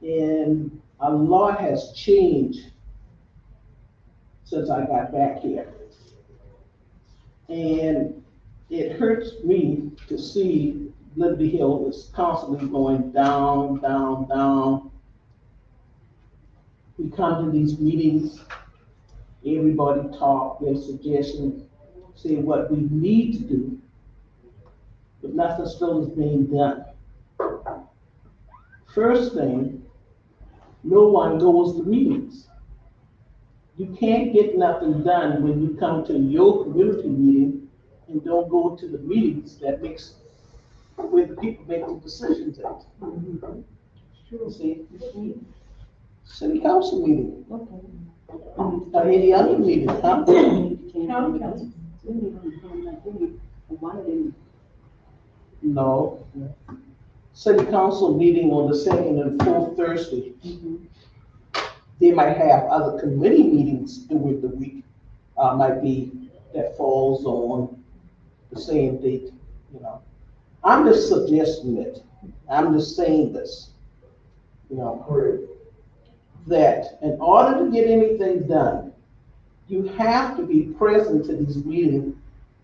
And a lot has changed since I got back here. And it hurts me to see Liberty Hill is constantly going down, down, down. We come to these meetings, everybody talk, their suggestions, say what we need to do, but nothing still is being done. First thing, no one goes to meetings. You can't get nothing done when you come to your community meeting and don't go to the meetings that makes, where the people make the decisions at. You see, city council meeting, or any other meeting, huh? County council. No. City council meeting on the second and fourth Thursday. They might have other committee meetings during the week, might be, that falls on the same date, you know. I'm just suggesting it, I'm just saying this, you know, that in order to get anything done, you have to be present to these meetings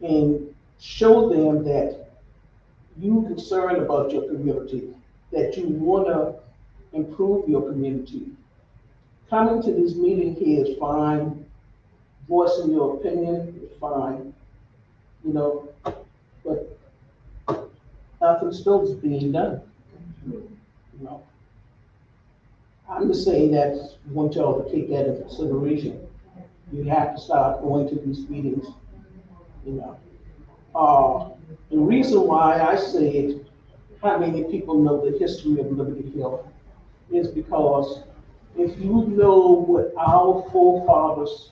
and show them that you concerned about your community, that you wanna improve your community. Coming to this meeting here is fine, voicing your opinion is fine, you know, but nothing still is being done, you know. I'm just saying that, I want y'all to take that into consideration. You have to start going to these meetings, you know. The reason why I said how many people know the history of Liberty Hill is because if you know what our forefathers,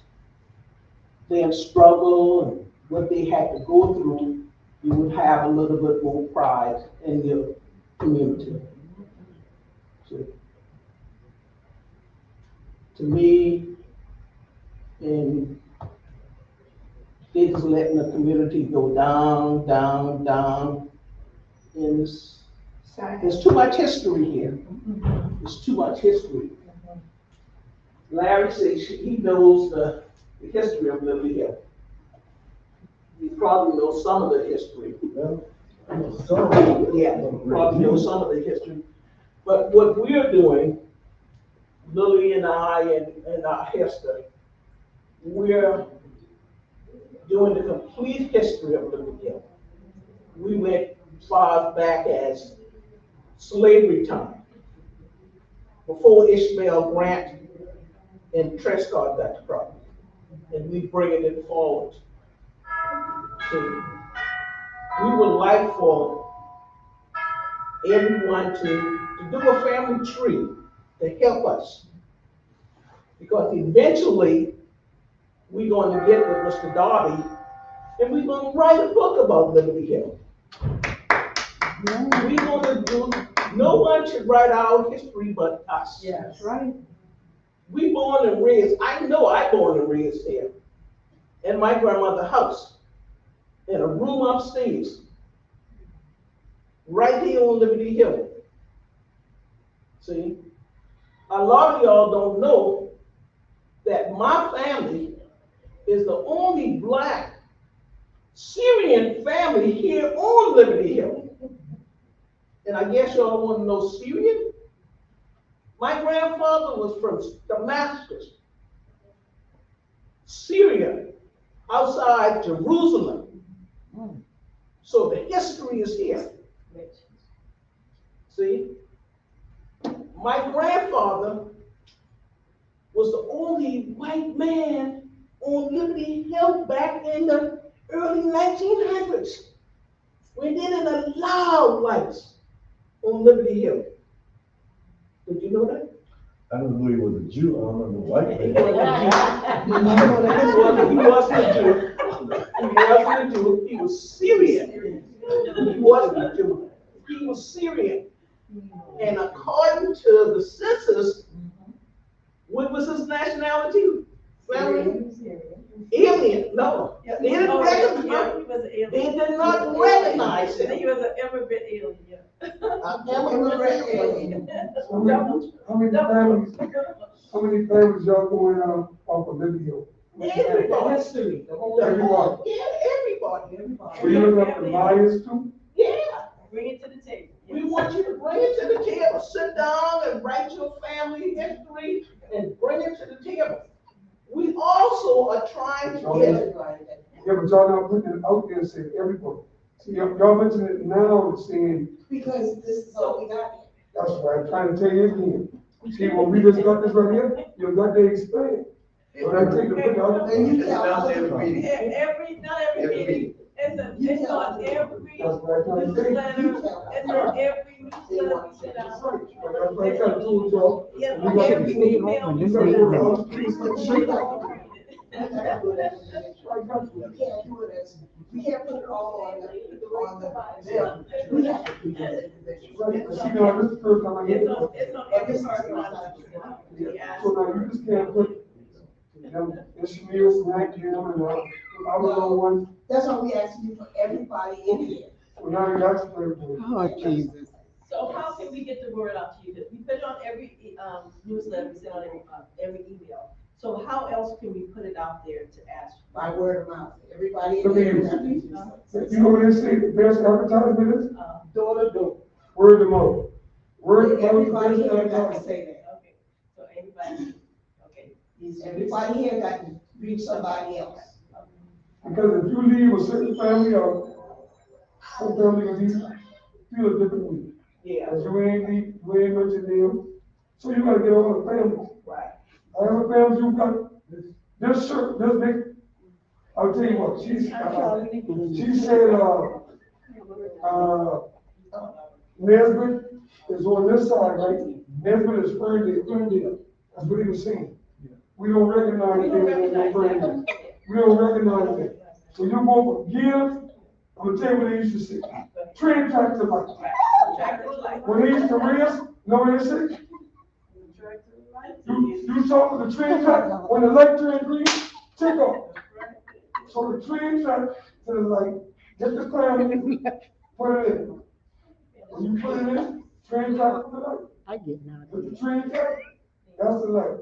their struggle and what they had to go through, you would have a little bit more pride in your community. So, to me, and they just letting the community go down, down, down, and there's too much history here. There's too much history. Larry says he knows the history of Liberty Hill. You probably know some of the history. Yeah, you probably know some of the history. But what we're doing, Lily and I and our Hester, we're doing the complete history of Liberty Hill. We went as far back as slavery time, before Ishmael Grant and Trescott got the property, and we bringing it forward. See, we would like for everyone to do a family tree to help us, because eventually we're going to get with Mr. Darby, and we're going to write a book about Liberty Hill. We're going to do, no one should write our history but us. Yes, right. We born and raised, I know I born and raised here, in my grandmother's house, in a room upstairs, right here on Liberty Hill. See, a lot of y'all don't know that my family is the only Black Syrian family here on Liberty Hill. And I guess y'all want to know Syrian? My grandfather was from Damascus, Syria, outside Jerusalem. So the history is here. See? My grandfather was the only white man on Liberty Hill back in the early 1900s. We didn't allow whites on Liberty Hill. Did you know that? I don't know he was a Jew, I don't know the white man. He wasn't a Jew. He wasn't a Jew. He was Syrian. He wasn't a Jew. He was Syrian. And according to the census, what was his nationality? Alien. No. They didn't recognize him. They did not recognize him. He was an immigrant alien. Immigrant alien. How many families y'all going out off of Liberty Hill? Everybody. Everybody. Yeah, everybody. So you look up the bias too? Yeah. Bring it to the table. We want you to bring it to the table. Sit down and write your family history and bring it to the table. We also are trying to get. Yeah, but y'all not putting it out there and saying everybody. See, y'all mentioning it now and saying. Because this is all we got. That's why I'm trying to tell you again. See, when we just got this right here, you got to explain. When I take the put out. Not every meeting. It's on every newsletter, it's on every newsletter we send out. Every email we send out. We can't put it all on the. See, now, this is the first time I get it. It's on every part. Yeah. So now you just can't put Ishmael, Snack, Jim, and I was on one. That's why we asked you for everybody in here. Well, now you got to play with it. Oh, Jesus. So how can we get the word out to you? We put it on every newsletter, we send out every email. So So how else can we put it out there to ask? By word of mouth, everybody in Okay. there. You know what they say, the best advertisement is? Door to door. Word of mouth. Word of mouth. Everybody is the here best got to advertisement. say that. Okay, so anybody, okay. Everybody here got to reach somebody else. Because if you leave a certain family out, some family will feel a different way. Yeah. Because you ain't mentioned them. So you gotta get all the families. Right. I have a family who got this shirt, this big. I'll tell you what, she said, Nesbitt is on this side, right? Nesbitt is Ferndale. That's what he was saying. We don't recognize them as Ferndale. We don't recognize them. So you go for give, I'm gonna tell you what they used to say. Train tractor light. When they used to race, know what they say? You talk to the train track, when the light turn green, take off. So the train track to the light, get the family, put it in. When you put it in, train track to the light. I get now. With the train track, that's the light.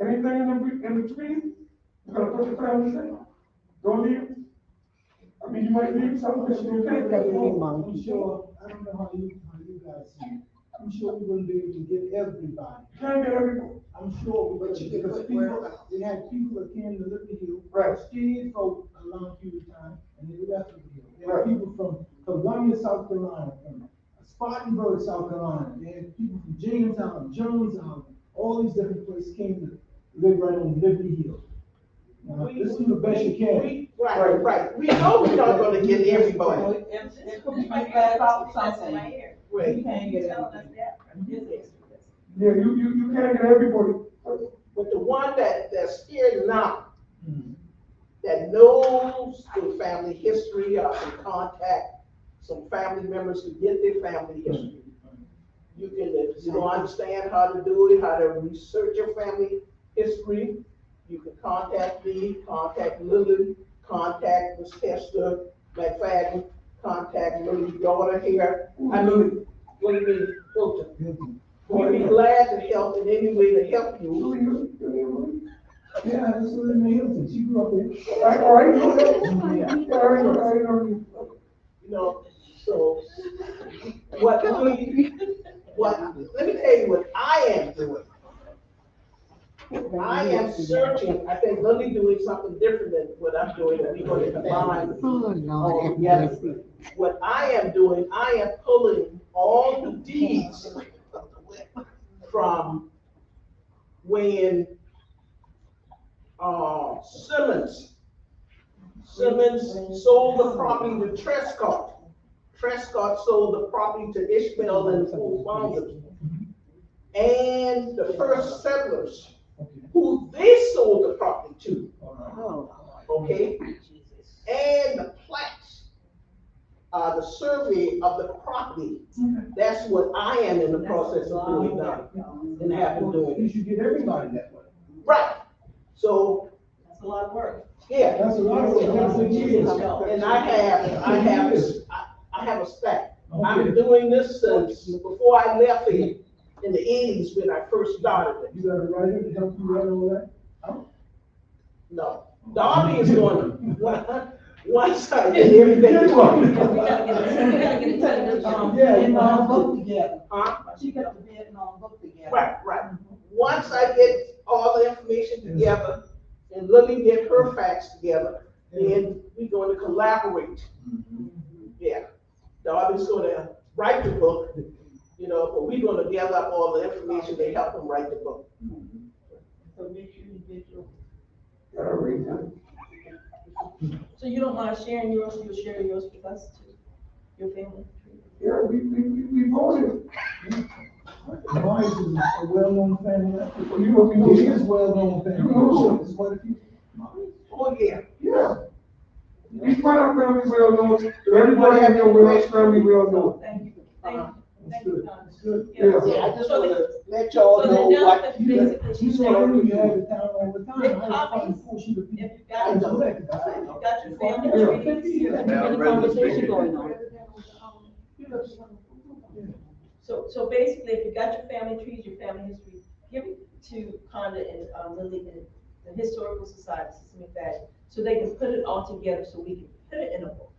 Anything in between, you gotta put the family in. Don't leave. I mean, you might leave something that you think that you want. I'm sure, I don't know how you guys see it. I'm sure we wouldn't be able to get everybody. Can't get everybody. I'm sure, But you can because put people, word out. we had people that came to Liberty Hill. Right. Stayed for a long period of time, and they left Liberty Hill. There Right. were people from Columbia, South Carolina, from Spartanburg, South Carolina. They had people from Jamestown, Jonestown, all these different places came to live right on Liberty Hill. Just do the best you can. Right. We know we're not gonna get everybody. It could be bad about something. Right. You can't get everything. Yeah, you can't get everybody. But the one that's here now, that knows the family history, or can contact some family members to get their family history. You can, if you don't understand how to do it, how to research your family history, you can contact me, contact Lily, contact Ms. Hester McFadden, contact Lily's daughter here. I mean, what do you mean, Hilton? We'd be glad to help in any way to help you. Yeah, that's what Lily Hilton, she grew up there. I know that. You know, so let me tell you what I am doing. I am searching, I think Lily doing something different than what I'm doing, and we're going to combine all together. What I am doing, I am pulling all the deeds from when Simmons sold the property to Trescott. Trescott sold the property to Ishmael and who founders. And the first settlers, who they sold the property to. Okay? And the plats, the survey of the property. That's what I am in the process of doing now. And have been doing. You should get everybody that way. Right. So. That's a lot of work. Yeah. That's a lot of work. That's a year. And I have a stack. I've been doing this since before I left here in the 80s when I first started it. You got a writer to help you write all that? No. Darby is going, once I get everything. We gotta get it and all book together. Huh? She got the bed and all book together. Right. Once I get all the information together and Lily get her facts together, then we're going to collaborate. Yeah. Darby's gonna write the book, but we're gonna gather up all the information to help him write the book. So make sure you get your. So you don't mind sharing yours, you'll share yours with us too, your family? Yeah, we voted. Mine is a well-known family. You know, He is well-known family. It's what if you. Oh, yeah. Yeah. We find our family well known. Everybody in your Wells family well known. Thank you. That's good. That's good. Yeah, I just wanna let y'all know what. You saw her, you had the town all the time. Make I was copies. before she would be. If you got your family Yeah. trees, Now, Conversation going on. so basically, if you got your family trees, your family history, give it to Conda and Lily and the historical society, something like that, so they can put it all together, so we can put it in a book.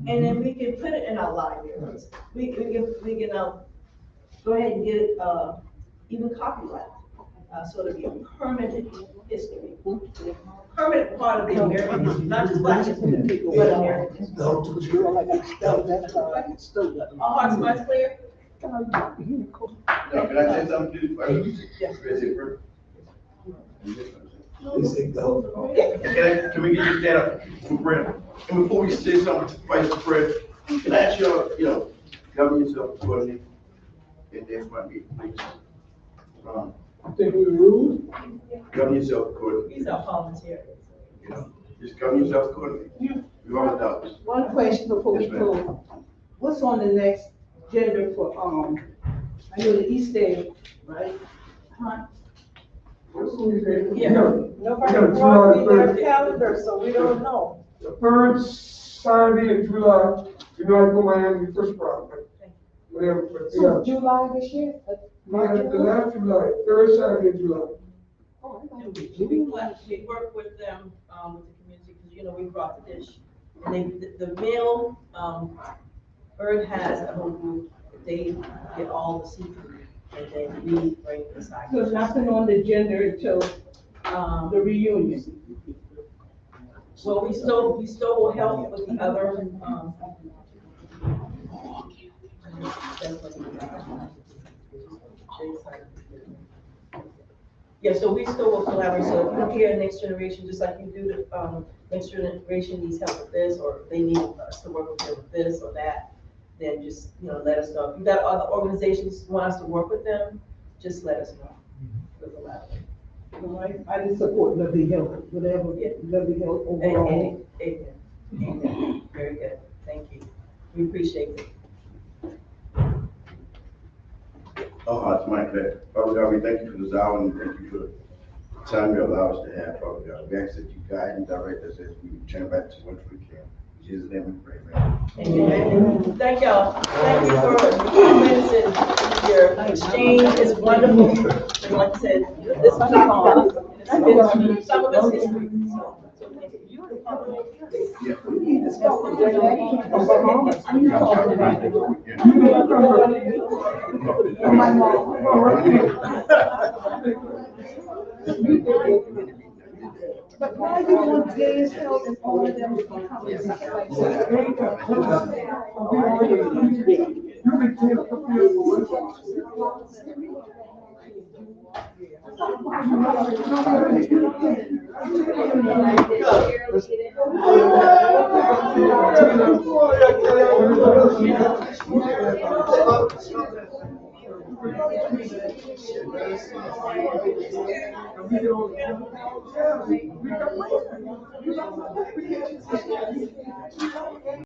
And then we can put it in our libraries. We can, go ahead and get it, even copyright, so it'll be a permanent history. Permanent part of the American history, not just Black history, but American history. All hearts and minds clear? Now, can I say something to you? Yes. Can we get you stand up for prayer? And before we say something to Vice President, can I ask you, govern yourself accordingly in this one meeting, please? I think we were rude. Govern yourself accordingly. He's our parliamentarian. Just govern yourself accordingly. We all adults. One question before we Yes, ma'am. close. What's on the next agenda for, I know the East End, right? Huh? Yeah. Nobody brought me their calendar, so we don't know. The third Saturday in July, you know, I put my hand in the first problem, whatever, but yeah. July this year? The last July, third Saturday in July. We work with them, with the community, because, you know, we brought the dish. And the meal, Bird has a whole group, they get all the seafood, and then we bring the side. So nothing on the agenda until, the reunion. Well, we still will help with the other, yeah, so we still will collaborate, so if you hear Next Generation, just like you do, the, Next Generation needs help with this, or they need us to work with them with this or that, then just, you know, let us know. If you got other organizations who want us to work with them, just let us know. We'll collaborate. I just support Lovely Health, whatever, Lovely Health overall. Amen. Very good, thank you. We appreciate it. All hearts, mind clear. Father God, we thank you for this hour and thank you for the time you allow us to have, Father God. We ask that you guide and direct us as we return back to what we can. In Jesus' name we pray, man. Amen. Thank y'all. Thank you for your comments and your exchange. It's wonderful. And like I said, this is not hard. Some of us history. So thank But why you want Gay's Health and all of them to come and stuff like that?